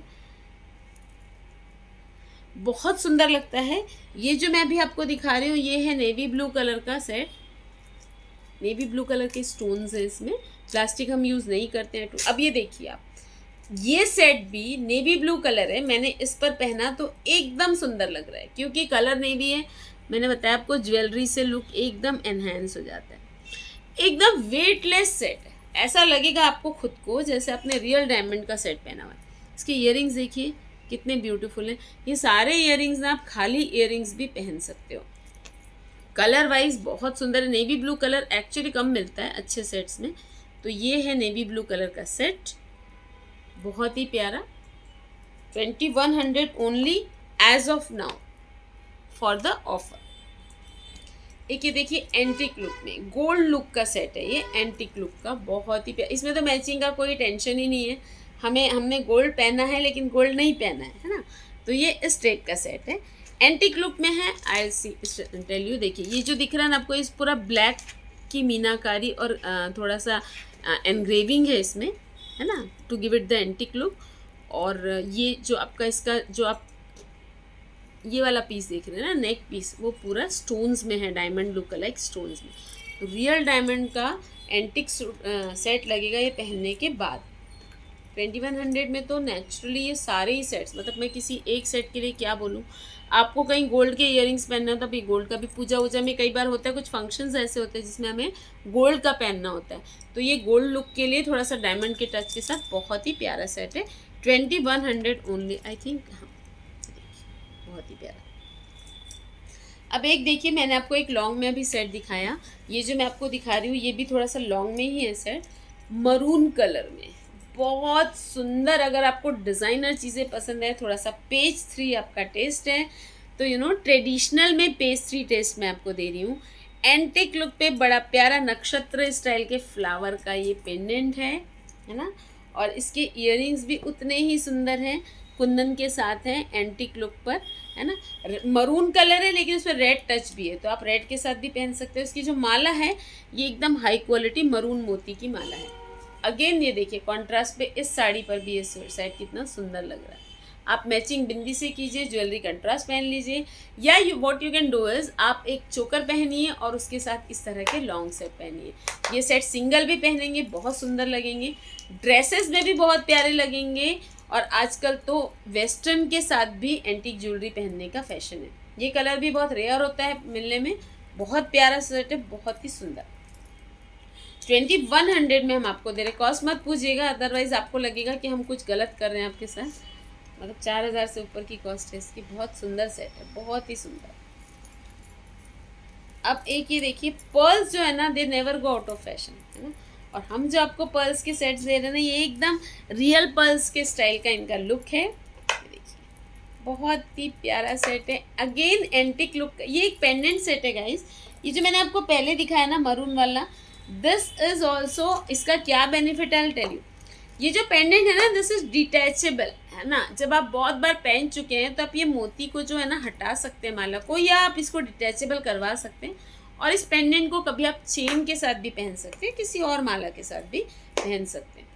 बहुत सुंदर लगता है। ये जो मैं अभी आपको दिखा रही हूँ, ये है नेवी ब्लू कलर का सेट। नेवी ब्लू कलर के स्टोन्स है इसमें, प्लास्टिक हम यूज़ नहीं करते हैं। तो अब ये देखिए आप, ये सेट भी नेवी ब्लू कलर है। मैंने इस पर पहना तो एकदम सुंदर लग रहा है, क्योंकि कलर नेवी है। मैंने बताया आपको, ज्वेलरी से लुक एकदम एनहेंस हो जाता है। एकदम वेटलेस सेट है, ऐसा लगेगा आपको खुद को जैसे आपने रियल डायमंड का सेट पहना हुआ है। इसके ईयरिंग्स देखिए कितने ब्यूटीफुल हैं। ये सारे ईयरिंग्स ना आप खाली ईयरिंग्स भी पहन सकते हो। कलर वाइज बहुत सुंदर है। नेवी ब्लू कलर एक्चुअली कम मिलता है अच्छे सेट्स में, तो ये है नेवी ब्लू कलर का सेट, बहुत ही प्यारा। 2100 only as of now for the offer. एक ये देखिए एंटिक लुक में गोल्ड लुक का सेट है, ये एंटिक लुक का बहुत ही प्यारा। इसमें तो मैचिंग का कोई टेंशन ही नहीं है, हमने गोल्ड पहना है लेकिन गोल्ड नहीं पहना है ना। तो ये इस टाइप का सेट है, एंटिक लुक में है। आई सी टेल यू, देखिए ये जो दिख रहा है ना आपको, इस पूरा ब्लैक की मीनाकारी और थोड़ा सा एनग्रेविंग है इसमें, है ना, to give it the antique look. और ये जो आपका इसका जो आप ये वाला पीस देख रहे हैं ना, नेक पीस, वो पूरा स्टोन्स में है, डायमंड लुक लाइक स्टोन्स में। तो रियल डायमंड का एंटिक सेट लगेगा ये पहनने के बाद। 2100 में तो नेचुरली ये सारे ही सेट्स, मतलब मैं किसी एक सेट के लिए क्या बोलूँ। आपको कहीं गोल्ड के इयरिंग्स पहनना होता है, अभी गोल्ड का भी पूजा वूजा में कई बार होता है, कुछ फंक्शंस ऐसे होते हैं जिसमें हमें गोल्ड का पहनना होता है, तो ये गोल्ड लुक के लिए थोड़ा सा डायमंड के टच के साथ बहुत ही प्यारा सेट है। 2100 ओनली, आई थिंक। हाँ, बहुत ही प्यारा। अब एक देखिए, मैंने आपको एक लॉन्ग में अभी सेट दिखाया, ये जो मैं आपको दिखा रही हूँ ये भी थोड़ा सा लॉन्ग में ही है सेट, मरून कलर में, बहुत सुंदर। अगर आपको डिज़ाइनर चीज़ें पसंद है, थोड़ा सा पेज 3 आपका टेस्ट है, तो ट्रेडिशनल में पेज 3 टेस्ट मैं आपको दे रही हूँ। एंटिक लुक पे बड़ा प्यारा नक्षत्र स्टाइल के फ्लावर का ये पेंडेंट है ना। और इसके इयरिंग्स भी उतने ही सुंदर हैं, कुंदन के साथ हैं एंटिक लुक पर, है ना। मरून कलर है लेकिन उसमें रेड टच भी है, तो आप रेड के साथ भी पहन सकते हो। इसकी जो माला है ये एकदम हाई क्वालिटी मरून मोती की माला है। अगेन ये देखिए कॉन्ट्रास्ट पे इस साड़ी पर भी ये सेट कितना सुंदर लग रहा है। आप मैचिंग बिंदी से कीजिए, ज्वेलरी कंट्रास्ट पहन लीजिए, या what you can do is आप एक चोकर पहनिए और उसके साथ इस तरह के लॉन्ग सेट पहनिए। ये सेट सिंगल भी पहनेंगे बहुत सुंदर लगेंगे, ड्रेसेस में भी बहुत प्यारे लगेंगे, और आजकल तो वेस्टर्न के साथ भी एंटीक ज्वेलरी पहनने का फैशन है। ये कलर भी बहुत रेयर होता है मिलने में, बहुत प्यारा सेट है, बहुत ही सुंदर। 2100 में हम आपको दे रहे। कॉस्ट मत पूछिएगा, अदरवाइज आपको लगेगा कि हम कुछ गलत कर रहे हैं आपके साथ। मतलब 4000 से ऊपर की कॉस्ट है इसकी, बहुत सुंदर सेट है, बहुत ही सुंदर। अब एक ये देखिए, पर्ल्स जो है ना, they never go out of fashion, है ना। और हम जो आपको पर्ल्स के सेट्स दे रहे हैं ना, ये एकदम रियल पर्ल्स के स्टाइल का इनका लुक है। देखिए बहुत ही प्यारा सेट है, अगेन एंटिक लुक। ये एक पेंडेंट सेट है गाइस। ये जो मैंने आपको पहले दिखाया ना मरून वाला, दिस इज ऑल्सो, इसका क्या बेनिफिट है, आई टेल यू। ये जो पेंडेंट है ना, दिस इज डिटैचेबल, है ना। जब आप बहुत बार पहन चुके हैं तो आप ये मोती को जो है ना हटा सकते हैं माला को, या आप इसको डिटैचेबल करवा सकते हैं। और इस पेंडेंट को कभी आप चेन के साथ भी पहन सकते हैं, किसी और माला के साथ भी पहन सकते हैं।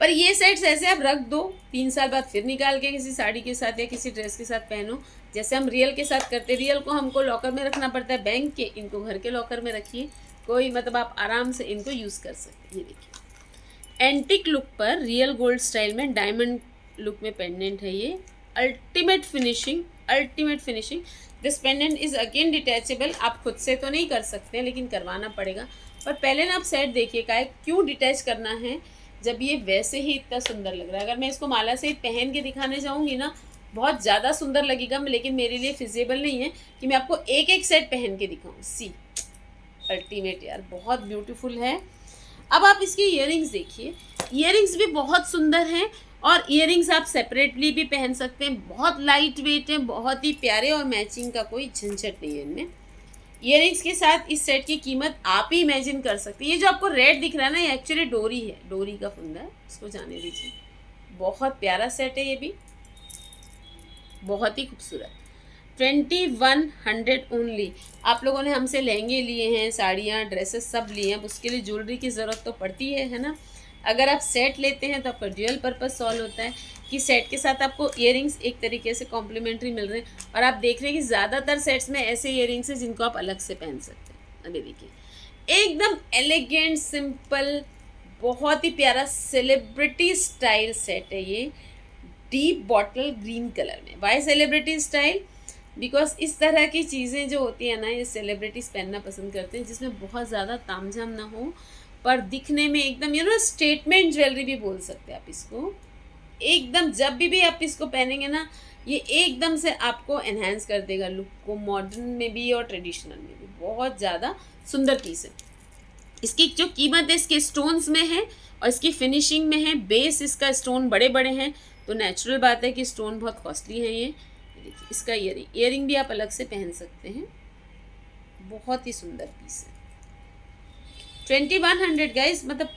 पर ये सेट्स ऐसे आप रख दो, 3 साल बाद फिर निकाल के किसी साड़ी के साथ या किसी ड्रेस के साथ पहनो, जैसे हम रियल के साथ करते हैं। रियल को हमको लॉकर में रखना पड़ता है बैंक के, इनको घर के लॉकर में रखिए, कोई मतलब आप आराम से इनको यूज़ कर सकते हैं। ये देखिए एंटिक लुक पर रियल गोल्ड स्टाइल में डायमंड लुक में पेंडेंट है ये। Ultimate finishing, ultimate finishing. This pendant is again detachable. आप खुद से तो नहीं कर सकते हैं, लेकिन करवाना पड़ेगा। पर पहले ना आप सेट देखिए का है, क्यों डिटैच करना है जब ये वैसे ही इतना सुंदर लग रहा है। अगर मैं इसको माला से पहन के दिखाने जाऊँगी ना, बहुत ज़्यादा सुंदर लगेगा, लेकिन मेरे लिए फिजिबल नहीं है कि मैं आपको एक एक सेट पहन के दिखाऊँ। सी अल्टीमेट यार, बहुत ब्यूटीफुल है। अब आप इसकी इयररिंग्स देखिए, इयररिंग्स भी बहुत सुंदर हैं, और इयररिंग्स आप सेपरेटली भी पहन सकते हैं। बहुत लाइट वेट हैं, बहुत ही प्यारे, और मैचिंग का कोई झंझट नहीं है इनमें। इयररिंग्स के साथ इस सेट की कीमत आप ही इमेजिन कर सकते हैं। ये जो आपको रेड दिख रहा है ना, ये एक्चुअली डोरी है, डोरी का फंदा है, इसको जाने दीजिए। बहुत प्यारा सेट है ये भी, बहुत ही खूबसूरत। 2100 ओनली। आप लोगों ने हमसे लहंगे लिए हैं, साड़ियाँ, ड्रेसेस सब लिए हैं, अब उसके लिए ज्वेलरी की ज़रूरत तो पड़ती है ना। अगर आप सेट लेते हैं तो आपका ड्यूअल पर्पस सॉल्व होता है कि सेट के साथ आपको इयररिंग्स एक तरीके से कॉम्प्लीमेंट्री मिल रहे हैं। और आप देख रहे हैं कि ज़्यादातर सेट्स में ऐसे इयररिंग्स हैं जिनको आप अलग से पहन सकते हैं। अभी देखिए एकदम एलिगेंट, सिंपल, बहुत ही प्यारा सेलिब्रिटी स्टाइल सेट है ये, डीप बॉटल ग्रीन कलर में। Why celebrity style? बिकॉज इस तरह की चीज़ें जो होती है ना, ये सेलिब्रिटीज़ पहनना पसंद करते हैं, जिसमें बहुत ज़्यादा तामझाम ना हो, पर दिखने में एकदम स्टेटमेंट ज्वेलरी भी बोल सकते हैं आप इसको। एकदम जब भी आप इसको पहनेंगे ना, ये एकदम से आपको एनहांस कर देगा लुक को, मॉडर्न में भी और ट्रेडिशनल में भी। बहुत ज़्यादा सुंदर पीस है। इसकी जो कीमत है इसके स्टोन्स में है और इसकी फिनिशिंग में है। बेस इसका स्टोन बड़े बड़े हैं, तो नेचुरल बात है कि स्टोन बहुत कॉस्टली है ये। देखिए इसका ईयरिंग भी आप अलग से पहन सकते हैं। बहुत ही सुंदर पीस है। 2100 गाइस, मतलब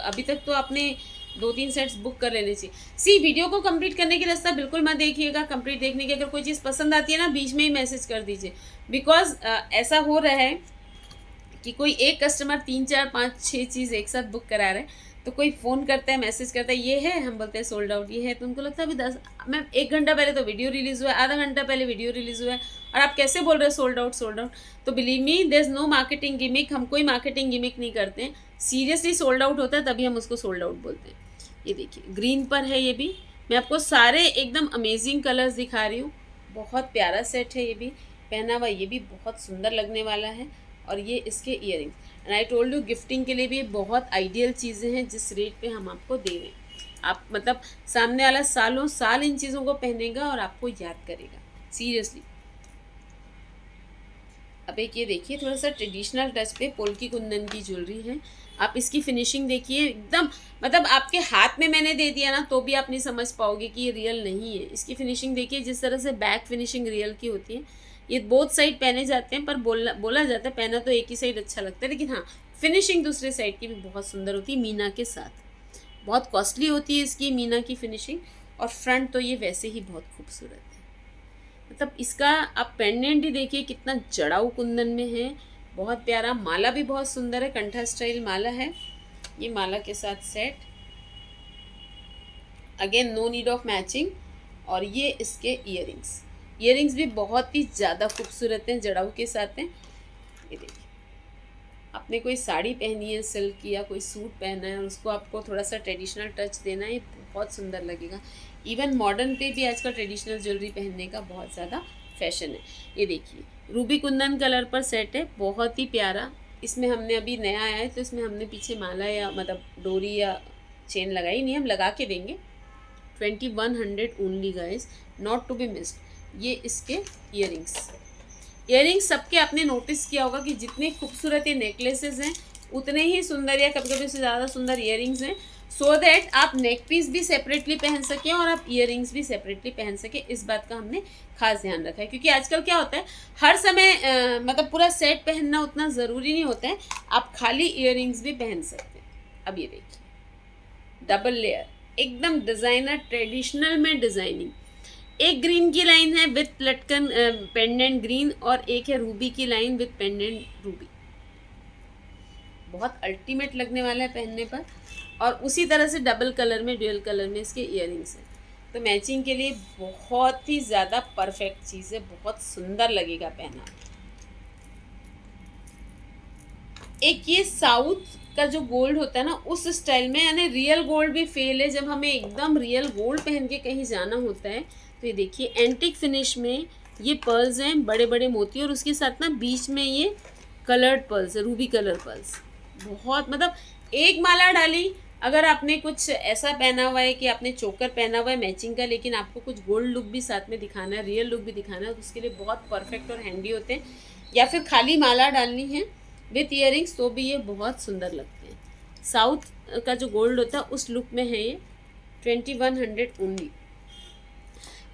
अभी तक तो आपने 2-3 सेट्स बुक कर लेने चाहिए। सी वीडियो को कंप्लीट करने की रास्ता बिल्कुल मत देखिएगा। कंप्लीट देखने की अगर कोई चीज़ पसंद आती है ना, बीच में ही मैसेज कर दीजिए। बिकॉज ऐसा हो रहा है कि कोई एक कस्टमर 3-4-5-6 चीज़ एक साथ बुक करा रहे हैं, तो कोई फ़ोन करता है, मैसेज करता है ये है, हम बोलते हैं सोल्ड आउट ये है, तो उनको लगता है अभी 10 मैम 1 घंटा पहले तो वीडियो रिलीज़ हुआ है, आधा घंटा पहले वीडियो रिलीज़ हुआ है, और आप कैसे बोल रहे हो सोल्ड आउट सोल्ड आउट। तो believe me, there is no marketing gimmick. हम कोई मार्केटिंग गिमिक नहीं करते हैं। सीरियसली सोल्ड आउट होता है तभी हम उसको सोल्ड आउट बोलते हैं। ये देखिए ग्रीन पर है, ये भी मैं आपको सारे एकदम अमेजिंग कलर्स दिखा रही हूँ। बहुत प्यारा सेट है ये भी, पहना हुआ ये भी बहुत सुंदर लगने वाला है। और ये इसके earrings, and I told you gifting के लिए भी ये बहुत आइडियल चीज़ें हैं। जिस रेट पे हम आपको दे रहे हैं, आप मतलब सामने वाला सालों साल इन चीज़ों को पहनेगा और आपको याद करेगा सीरियसली। अब एक ये देखिए थोड़ा सा ट्रेडिशनल टच पे पोल्की कुंदन की ज्वेलरी है। आप इसकी फिनिशिंग देखिए, एकदम मतलब आपके हाथ में मैंने दे दिया ना तो भी आप नहीं समझ पाओगे कि ये रियल नहीं है। इसकी फिनिशिंग देखिए, जिस तरह से बैक फिनिशिंग रियल की होती है। ये बोथ साइड पहने जाते हैं, पर बोला जाता है पहना तो एक ही साइड अच्छा लगता है, लेकिन हाँ फिनिशिंग दूसरे साइड की भी बहुत सुंदर होती है मीना के साथ। बहुत कॉस्टली होती है इसकी मीना की फिनिशिंग, और फ्रंट तो ये वैसे ही बहुत खूबसूरत है। मतलब इसका आप पेंडेंट ही देखिए कितना जड़ाऊ कुंदन में है, बहुत प्यारा। माला भी बहुत सुंदर है, कंठा स्टाइल माला है। ये माला के साथ set, again no need of matching. और ये इसके ईयरिंग्स भी बहुत ही ज़्यादा खूबसूरत हैं, जड़ाऊ के साथ हैं। ये देखिए आपने कोई साड़ी पहनी है सिल्क की, या कोई सूट पहना है और उसको आपको थोड़ा सा ट्रेडिशनल टच देना है, ये बहुत सुंदर लगेगा। इवन मॉडर्न पे भी आजकल ट्रेडिशनल ज्वेलरी पहनने का बहुत ज़्यादा फैशन है। ये देखिए रूबी कुंदन कलर पर सेट है, बहुत ही प्यारा। इसमें हमने अभी नया आया है तो इसमें हमने पीछे माला या मतलब डोरी या चेन लगाई नहीं, हम लगा के देंगे। 2100 only guys, not to be missed. ये इसके ईयरिंग्स सबके आपने नोटिस किया होगा कि जितने खूबसूरत ये नेकलेसेस हैं उतने ही सुंदर या कभी कभी उससे ज़्यादा सुंदर ईयरिंग्स हैं। सो दैट आप नेक पीस भी सेपरेटली पहन सकें और आप ईयरिंग्स भी सेपरेटली पहन सकें। इस बात का हमने खास ध्यान रखा है, क्योंकि आजकल क्या होता है हर समय मतलब पूरा सेट पहनना उतना ज़रूरी नहीं होता है, आप खाली ईयरिंग्स भी पहन सकते हैं। अब ये देखिए डबल लेयर, एकदम डिज़ाइनर ट्रेडिशनल में डिज़ाइनिंग। एक ग्रीन की लाइन है विथ लटकन पेंडेंट ग्रीन, और एक है रूबी की लाइन विथ पेंडेंट रूबी। बहुत अल्टीमेट लगने वाला है पहनने पर। और उसी तरह से डबल कलर में, ड्यूअल कलर में इसके ईयरिंग्स हैं, तो मैचिंग के लिए बहुत ही ज़्यादा परफेक्ट चीज़ है, बहुत सुंदर लगेगा पहना। एक ये साउथ का जो गोल्ड होता है ना उस स्टाइल में, यानी रियल गोल्ड भी फेल है जब हमें एकदम रियल गोल्ड पहन के कहीं जाना होता है। तो ये देखिए एंटिक फिनिश में ये पर्ल्स हैं, बड़े बड़े मोती, और उसके साथ ना बीच में ये कलर्ड पर्ल्स है, रूबी कलर पर्ल्स। बहुत मतलब एक माला डाली, अगर आपने कुछ ऐसा पहना हुआ है कि आपने चोकर पहना हुआ है मैचिंग का, लेकिन आपको कुछ गोल्ड लुक भी साथ में दिखाना है, रियल लुक भी दिखाना है, तो उसके लिए बहुत परफेक्ट और हैंडी होते हैं। या फिर खाली माला डालनी है विथ ईयरिंग्स तो भी ये बहुत सुंदर लगते हैं। साउथ का जो गोल्ड होता है उस लुक में है ये 2100 ओनली।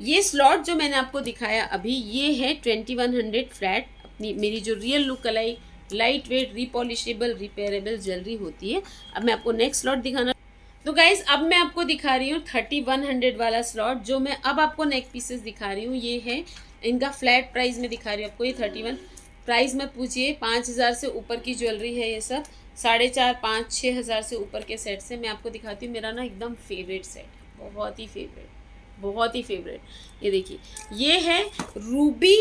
ये स्लॉट जो मैंने आपको दिखाया अभी, ये है 2100 फ्लैट। अपनी मेरी जो रियल लुक कलाई लाइट वेट रिपॉलिशेबल रिपेयरेबल ज्वेलरी होती है। अब मैं आपको नेक्स्ट स्लॉट दिखाना, तो गाइज अब मैं आपको दिखा रही हूँ 3100 वाला स्लॉट। जो मैं अब आपको नेक पीसेस दिखा रही हूँ ये है, इनका फ्लैट प्राइस में दिखा रही हूँ आपको। ये 31 प्राइस मत पूछिए, 5000 से ऊपर की ज्वेलरी है ये सब, 4,500, 5,000, 6,000 से ऊपर के सेट से मैं आपको दिखाती हूँ। मेरा ना एकदम फेवरेट सेट, बहुत ही फेवरेट, बहुत ही फेवरेट। ये देखिए ये है रूबी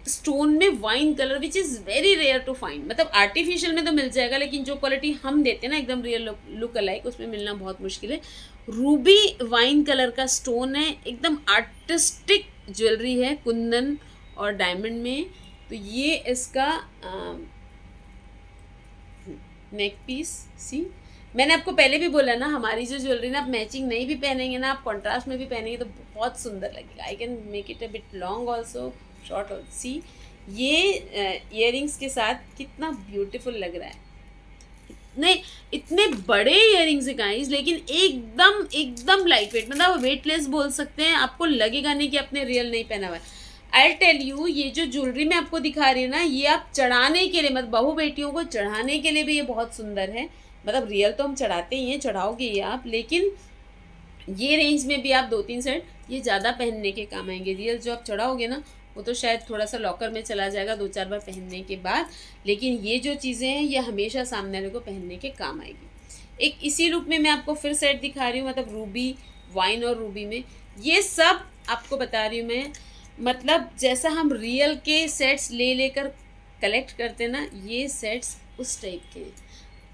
स्टोन में wine colour, which is very rare to find. मतलब आर्टिफिशियल में तो मिल जाएगा, लेकिन जो क्वालिटी हम देते हैं ना एकदम रियल लुक अलाइक, उसमें मिलना बहुत मुश्किल है। रूबी वाइन कलर का स्टोन है, एकदम आर्टिस्टिक ज्वेलरी है, कुंदन और डायमंड में। तो ये इसका नेक पीस सी, मैंने आपको पहले भी बोला ना, हमारी जो ज्वेलरी ना आप मैचिंग नहीं भी पहनेंगे ना, आप कॉन्ट्रास्ट में भी पहनेंगे तो बहुत सुंदर लगेगा। I can make it a bit long also, short also. See ये ईयरिंग्स के साथ कितना ब्यूटीफुल लग रहा है। इतने बड़े ईयरिंग्स है गाइस, लेकिन एकदम एकदम लाइट वेट, मतलब वेटलेस बोल सकते हैं। आपको लगेगा नहीं कि आपने रियल नहीं पहना हुआ है। आई टेल यू, ये जो ज्वेलरी मैं आपको दिखा रही हूँ ना, ये आप चढ़ाने के लिए, मतलब बहू बेटियों को चढ़ाने के लिए भी ये बहुत सुंदर है। मतलब रियल तो हम चढ़ाते ही हैं, चढ़ाओगे ये आप, लेकिन ये रेंज में भी आप 2-3 सेट ये ज़्यादा पहनने के काम आएंगे। रियल जो आप चढ़ाओगे ना वो तो शायद थोड़ा सा लॉकर में चला जाएगा 2-4 बार पहनने के बाद, लेकिन ये जो चीज़ें हैं ये हमेशा सामने वाले को पहनने के काम आएगी। एक इसी लुक में मैं आपको फिर सेट दिखा रही हूँ, मतलब रूबी वाइन और रूबी में। ये सब आपको बता रही हूँ मैं, मतलब जैसा हम रियल के सेट्स ले लेकर कलेक्ट करते हैं ना, ये सेट्स उस टाइप के हैं।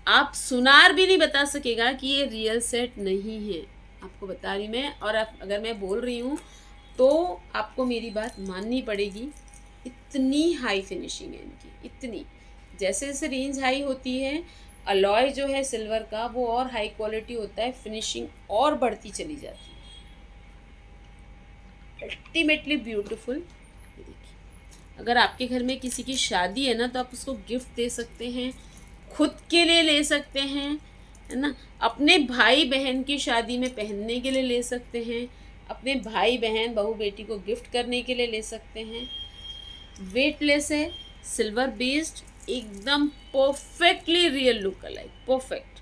आप सुनार भी नहीं बता सकेगा कि ये रियल सेट नहीं है, आपको बता रही मैं। और आप अगर मैं बोल रही हूँ तो आपको मेरी बात माननी पड़ेगी। इतनी हाई फिनिशिंग है इनकी, इतनी, जैसे जैसे रेंज हाई होती है, अलॉय जो है सिल्वर का वो और हाई क्वालिटी होता है, फिनिशिंग और बढ़ती चली जाती है। Ultimately beautiful. ये देखिए, अगर आपके घर में किसी की शादी है ना तो आप उसको गिफ्ट दे सकते हैं, खुद के लिए ले सकते हैं, है ना, अपने भाई बहन की शादी में पहनने के लिए ले सकते हैं, अपने भाई बहन बहू बेटी को गिफ्ट करने के लिए ले सकते हैं। वेटलेस है, सिल्वर बेस्ड, एकदम perfectly real look alike, perfect,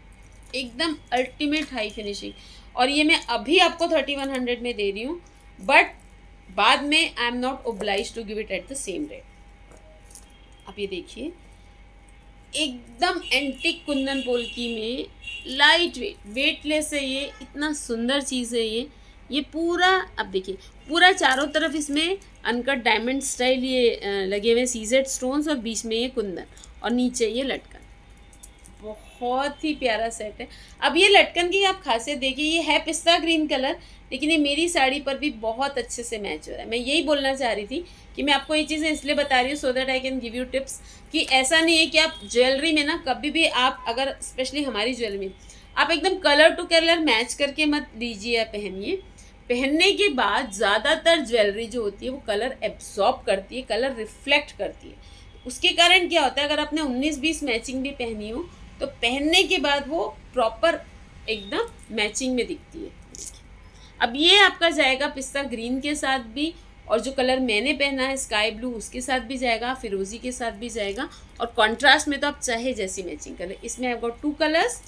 एकदम अल्टीमेट हाई फिनिशिंग। और ये मैं अभी आपको 3100 में दे रही हूँ, बट बाद में I am not oblige to give it at the same rate. आप ये देखिए, एकदम एंटिक कुंदन पोल्की में लाइट वेट, वेटलेस है ये, इतना सुंदर चीज़ है ये पूरा। अब देखिए पूरा चारों तरफ इसमें अनकट डायमंड स्टाइल ये लगे हुए सीजेड स्टोन्स, और बीच में ये कुंदन, और नीचे ये लटकन। बहुत ही प्यारा सेट है। अब ये लटकन की आप खासियत देखिए, ये है पिस्ता ग्रीन कलर, लेकिन ये मेरी साड़ी पर भी बहुत अच्छे से मैच हो रहा है। मैं यही बोलना चाह रही थी कि मैं आपको ये चीज़ें इसलिए बता रही हूँ so that I can give you tips, कि ऐसा नहीं है कि आप ज्वेलरी में ना कभी भी आप, अगर स्पेशली हमारी ज्वेलरी में आप एकदम कलर टू कलर मैच करके मत लीजिए या पहनिए। पहनने के बाद ज़्यादातर ज्वेलरी जो होती है वो कलर एब्जॉर्ब करती है, कलर रिफ्लेक्ट करती है। उसके कारण क्या होता है, अगर आपने 19-20 मैचिंग भी पहनी हो तो पहनने के बाद वो प्रॉपर एकदम मैचिंग में दिखती है। अब ये आपका जाएगा पिस्ता ग्रीन के साथ भी, और जो कलर मैंने पहना है स्काई ब्लू उसके साथ भी जाएगा, फिरोजी के साथ भी जाएगा, और कॉन्ट्रास्ट में तो आप चाहे जैसी मैचिंग करें। इसमें I got 2 colours,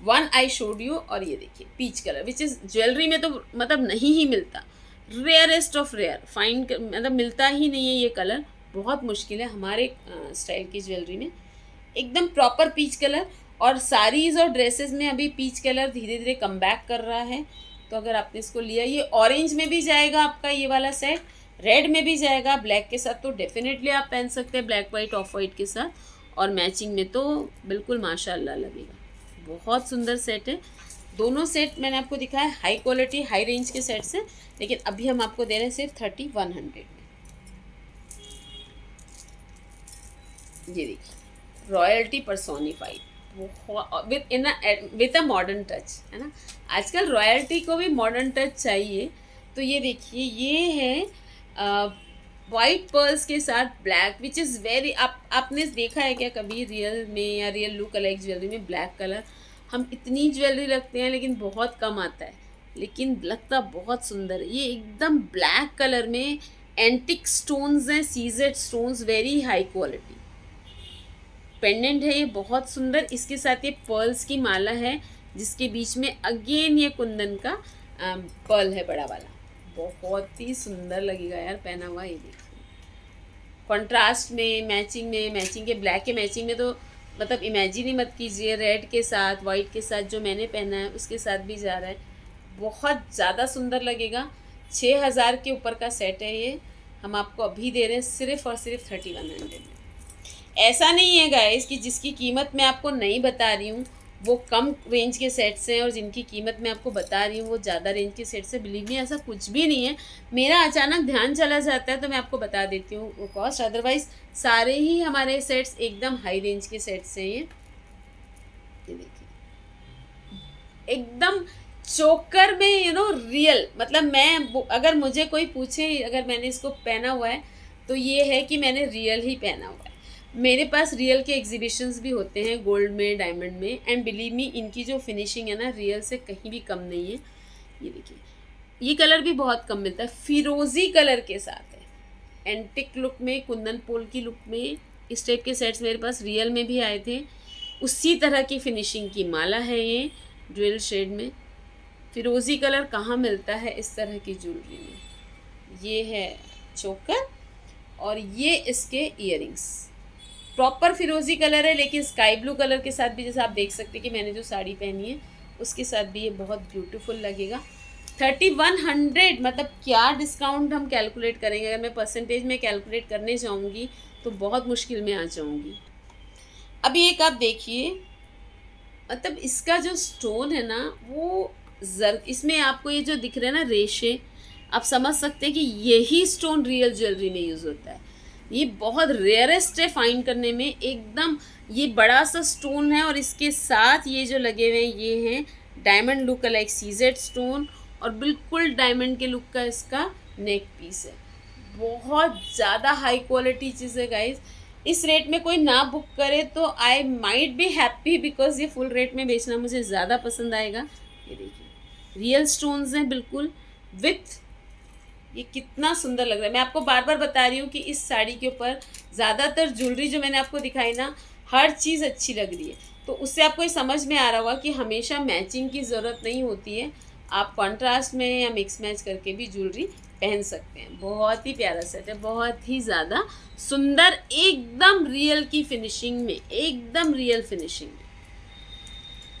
one I showed you, और ये देखिए peach colour which is jewellery में तो मतलब नहीं ही मिलता, रेयरेस्ट ऑफ रेयर, फाइन मतलब मिलता ही नहीं है ये कलर, बहुत मुश्किल है हमारे स्टाइल की ज्वेलरी में। एकदम प्रॉपर पीच कलर, और साड़ीज़ और ड्रेसेस में अभी पीच कलर धीरे धीरे कम बैक कर रहा है। तो अगर आपने इसको लिया, ये ऑरेंज में भी जाएगा आपका ये वाला सेट, रेड में भी जाएगा, ब्लैक के साथ तो डेफिनेटली आप पहन सकते हैं, ब्लैक वाइट ऑफ वाइट के साथ, और मैचिंग में तो बिल्कुल माशाल्लाह लगेगा। बहुत सुंदर सेट है। दोनों सेट मैंने आपको दिखाया हाई क्वालिटी हाई रेंज के सेट्स हैं, लेकिन अभी हम आपको दे रहे हैं सिर्फ 3100 में। ये देखिए royalty personified with a modern touch, है ना। आजकल रॉयल्टी को भी मॉडर्न टच चाहिए। तो ये देखिए ये है वाइट पर्ल्स के साथ ब्लैक, विच इज़ वेरी, आपने देखा है क्या कभी रियल में या रियल लुक अलाइक ज्वेलरी में ब्लैक कलर? हम इतनी ज्वेलरी रखते हैं लेकिन बहुत कम आता है, लेकिन लगता बहुत सुंदर है। ये एकदम ब्लैक कलर में एंटिक स्टोन्स हैं, CZ stones, very high quality pendant है ये, बहुत सुंदर। इसके साथ ये पर्ल्स की माला है जिसके बीच में अगेन ये कुंदन का पर्ल है बड़ा वाला, बहुत ही सुंदर लगेगा यार पहना हुआ। ये देखिए कंट्रास्ट में, मैचिंग के ब्लैक के मैचिंग में तो मतलब इमेजिन ही मत कीजिए। रेड के साथ वाइट के साथ जो मैंने पहना है उसके साथ भी जा रहा है, बहुत ज़्यादा सुंदर लगेगा। 6000 के ऊपर का सेट है ये, हम आपको अभी दे रहे हैं सिर्फ और सिर्फ 3100 में। ऐसा नहीं है गाइस कि जिसकी कीमत मैं आपको नहीं बता रही हूँ वो कम रेंज के सेट्स हैं, और जिनकी कीमत मैं आपको बता रही हूँ वो ज़्यादा रेंज के सेट्स हैं। बिलीव मी ऐसा कुछ भी नहीं है, मेरा अचानक ध्यान चला जाता है तो मैं आपको बता देती हूँ वो कॉस्ट, अदरवाइज़ सारे ही हमारे सेट्स एकदम हाई रेंज के सेट्स हैं। ये देखिए एकदम चोकर में रियल, मतलब मैं अगर मुझे कोई पूछे अगर मैंने इसको पहना हुआ है तो ये है कि मैंने रियल ही पहना हुआ है। मेरे पास रियल के एग्जीबिशंस भी होते हैं गोल्ड में, डायमंड में, एंड बिलीव मी इनकी जो फिनिशिंग है ना रियल से कहीं भी कम नहीं है। ये देखिए ये कलर भी बहुत कम मिलता है, फिरोज़ी कलर के साथ है, एंटिक लुक में, कुंदन पोल की लुक में। इस टाइप के सेट्स मेरे पास रियल में भी आए थे, उसी तरह की फिनिशिंग की माला है ये ड्यूल शेड में। फिरोज़ी कलर कहाँ मिलता है इस तरह की ज्वेलरी में। ये है चोकर और ये इसके ईयरिंग्स, प्रॉपर फिरोज़ी कलर है लेकिन स्काई ब्लू कलर के साथ भी, जैसे आप देख सकते हैं कि मैंने जो साड़ी पहनी है उसके साथ भी ये बहुत ब्यूटीफुल लगेगा। 3100 मतलब क्या डिस्काउंट हम कैलकुलेट करेंगे, अगर मैं परसेंटेज में कैलकुलेट करने जाऊँगी तो बहुत मुश्किल में आ जाऊँगी। अभी एक आप देखिए, मतलब इसका जो स्टोन है ना वो इसमें आपको ये जो दिख रहे हैं ना रेशे, आप समझ सकते हैं कि यही स्टोन रियल ज्वेलरी में यूज़ होता है। ये बहुत रेयरेस्ट है फाइंड करने में, एकदम ये बड़ा सा स्टोन है और इसके साथ ये जो लगे हुए हैं ये हैं diamond look like CZ stone, और बिल्कुल डायमंड के लुक का इसका नेक पीस है। बहुत ज़्यादा हाई क्वालिटी चीज़ है गाइज। इस रेट में कोई ना बुक करे तो I might be happy, because ये फुल रेट में बेचना मुझे ज़्यादा पसंद आएगा। ये देखिए रियल स्टोन्स हैं बिल्कुल विथ, ये कितना सुंदर लग रहा है। मैं आपको बार बार बता रही हूँ कि इस साड़ी के ऊपर ज़्यादातर ज्वेलरी जो मैंने आपको दिखाई ना, हर चीज़ अच्छी लग रही है, तो उससे आपको ये समझ में आ रहा होगा कि हमेशा मैचिंग की ज़रूरत नहीं होती है, आप कॉन्ट्रास्ट में या मिक्स मैच करके भी ज्वेलरी पहन सकते हैं। बहुत ही प्यारा सेट है, बहुत ही ज़्यादा सुंदर, एकदम रियल की फिनिशिंग में, एकदम रियल फिनिशिंग में।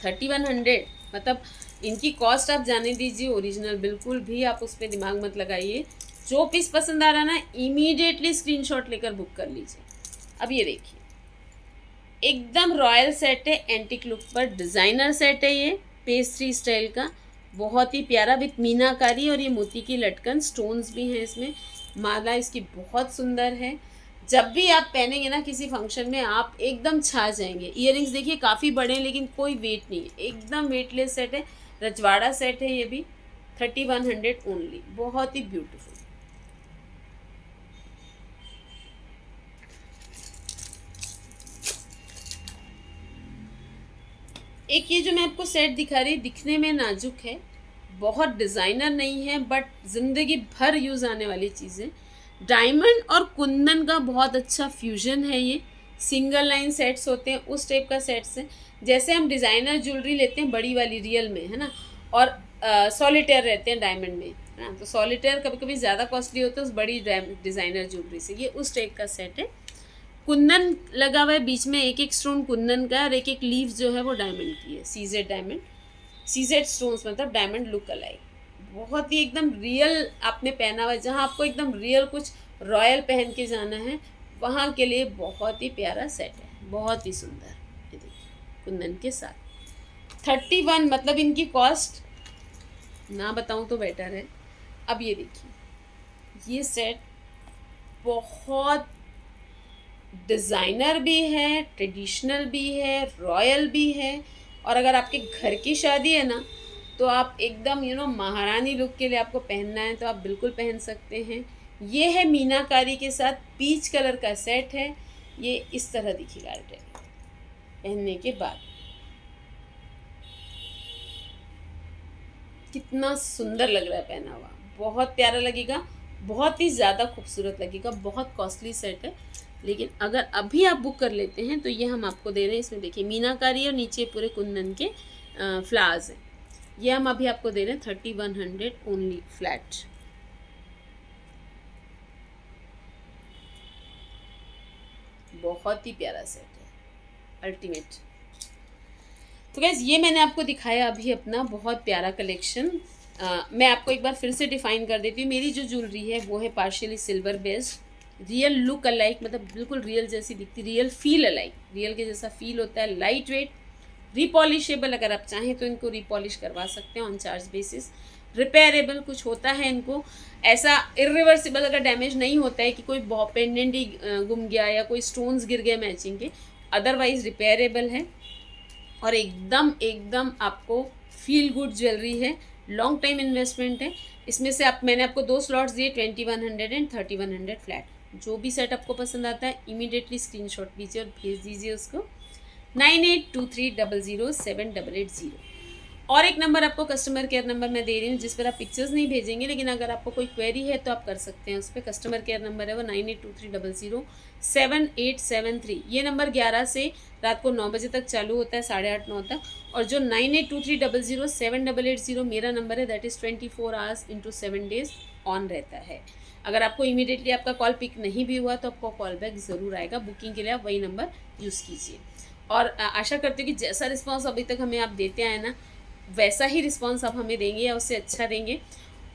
3100 मतलब इनकी कॉस्ट आप जाने दीजिए, ओरिजिनल बिल्कुल भी आप उस पर दिमाग मत लगाइए। जो पीस पसंद आ रहा ना इमीडिएटली स्क्रीनशॉट लेकर बुक कर लीजिए। अब ये देखिए एकदम रॉयल सेट है, एंटिक लुक पर डिज़ाइनर सेट है, ये पेस्ट्री स्टाइल का, बहुत ही प्यारा विथ मीनाकारी, और ये मोती की लटकन स्टोन्स भी हैं इसमें, माला इसकी बहुत सुंदर है। जब भी आप पहनेंगे ना किसी फंक्शन में आप एकदम छा जाएंगे। ईयरिंग्स देखिए काफ़ी बड़े हैं लेकिन कोई वेट नहीं है, एकदम वेटलेस सेट है, रजवाड़ा सेट है ये भी, 3100 ओनली, बहुत ही ब्यूटीफुल। एक ये जो मैं आपको सेट दिखा रही, दिखने में नाजुक है, बहुत डिज़ाइनर नहीं है, बट ज़िंदगी भर यूज़ आने वाली चीज़ है। डायमंड और कुंदन का बहुत अच्छा फ्यूजन है ये। सिंगल लाइन सेट्स होते हैं, उस टाइप का सेट्स है। जैसे हम डिज़ाइनर ज्वेलरी लेते हैं बड़ी वाली रियल में, है ना, और सॉलिटेयर रहते हैं डायमंड में, है ना, तो सॉलिटेयर कभी कभी ज़्यादा कॉस्टली होता है उस बड़ी डिज़ाइनर ज्वेलरी से। ये उस टाइप का सेट है। कुंदन लगा हुआ है बीच में, एक एक स्टोन कुंदन का है और एक एक लीफ जो है वो डायमंड की है, सीजेड डायमंड, सीजेड स्टोन्स मतलब डायमंड लुक अलाइक। बहुत ही एकदम रियल आपने पहना हुआ है, जहाँ आपको एकदम रियल कुछ रॉयल पहन के जाना है वहाँ के लिए बहुत ही प्यारा सेट है, बहुत ही सुंदर। ये देखिए कुंदन के साथ 31, मतलब इनकी कॉस्ट ना बताऊँ तो बेटर है। अब ये देखिए, ये सेट बहुत डिज़ाइनर भी है, ट्रेडिशनल भी है, रॉयल भी है, और अगर आपके घर की शादी है ना तो आप एकदम महारानी लुक के लिए आपको पहनना है तो आप बिल्कुल पहन सकते हैं। ये है मीनाकारी के साथ पीच कलर का सेट है। ये इस तरह दिखेगा पहनने के बाद। कितना सुंदर लग रहा है पहना हुआ, बहुत प्यारा लगेगा, बहुत ही ज़्यादा खूबसूरत लगेगा। बहुत कॉस्टली सेट है, लेकिन अगर अभी आप बुक कर लेते हैं तो ये हम आपको दे रहे हैं। इसमें देखिए मीनाकारी और नीचे पूरे कुंदन के फ्लावर्स हैं। ये हम अभी आपको दे रहे हैं 3100 ओनली फ्लैट। बहुत ही प्यारा सेट है, अल्टीमेट। तो गैस ये मैंने आपको दिखाया अभी अपना बहुत प्यारा कलेक्शन। मैं आपको एक बार फिर से डिफ़ाइन कर देती हूँ। मेरी जो ज्वेलरी है वो है partially silver based, real look alike, मतलब बिल्कुल रियल जैसी दिखती, रियल फील अलाइक, रियल के जैसा फील होता है, लाइट वेट, रिपॉलिशेबल। अगर आप चाहें तो इनको रिपॉलिश करवा सकते हैं ऑन चार्ज बेसिस। रिपेयरेबल कुछ होता है इनको, ऐसा इरिवर्सिबल अगर डैमेज नहीं होता है कि कोई पेंडेंट ही गुम गया या कोई स्टोन्स गिर गए मैचिंग के, अदरवाइज रिपेयरेबल है। और एकदम एकदम आपको फील गुड ज्वेलरी है, लॉन्ग टाइम इन्वेस्टमेंट है। इसमें से मैंने आपको 2 स्लॉट्स दिए, 2100 एंड 3100 फ्लैट। जो भी सेट आपको पसंद आता है इमीडिएटली स्क्रीनशॉट लीजिए और भेज दीजिए उसको 9823007880। और एक नंबर आपको कस्टमर केयर नंबर मैं दे रही हूँ जिस पर आप पिक्चर्स नहीं भेजेंगे, लेकिन अगर आपको कोई क्वेरी है तो आप कर सकते हैं उस पर। कस्टमर केयर नंबर है वो 9823007873। ये नंबर 11 से रात को 9 बजे तक चालू होता है, 8:30 9 तक। और जो 9823007880 मेरा नंबर है, that is 24 hours into 7 days on रहता है। अगर आपको इमीडिएटली आपका कॉल पिक नहीं भी हुआ तो आपको कॉल बैक ज़रूर आएगा। बुकिंग के लिए आप वही नंबर यूज़ कीजिए। और आशा करती हूँ कि जैसा रिस्पॉन्स अभी तक हमें आप देते आए ना, वैसा ही रिस्पॉन्स आप हमें देंगे या उससे अच्छा देंगे।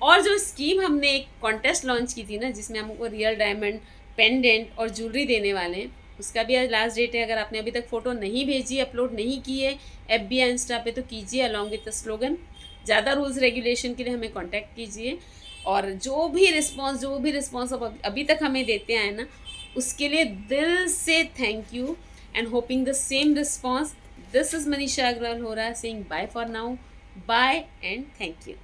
और जो स्कीम हमने एक कॉन्टेस्ट लॉन्च की थी ना, जिसमें हमको रियल डायमंड पेंडेंट और ज्वेलरी देने वाले हैं, उसका भी आज लास्ट डेट है। अगर आपने अभी तक फ़ोटो नहीं भेजी, अपलोड नहीं की है FB या इंस्टा पे, तो कीजिए अलॉन्ग विद द स्लोगन। ज़्यादा रूल्स रेगुलेशन के लिए हमें कॉन्टैक्ट कीजिए। और जो भी रिस्पॉन्स आप अभी तक हमें देते आए ना, उसके लिए दिल से thank you and hoping the same response. This is Manisha Agrawal Hora saying bye for now. Bye and thank you.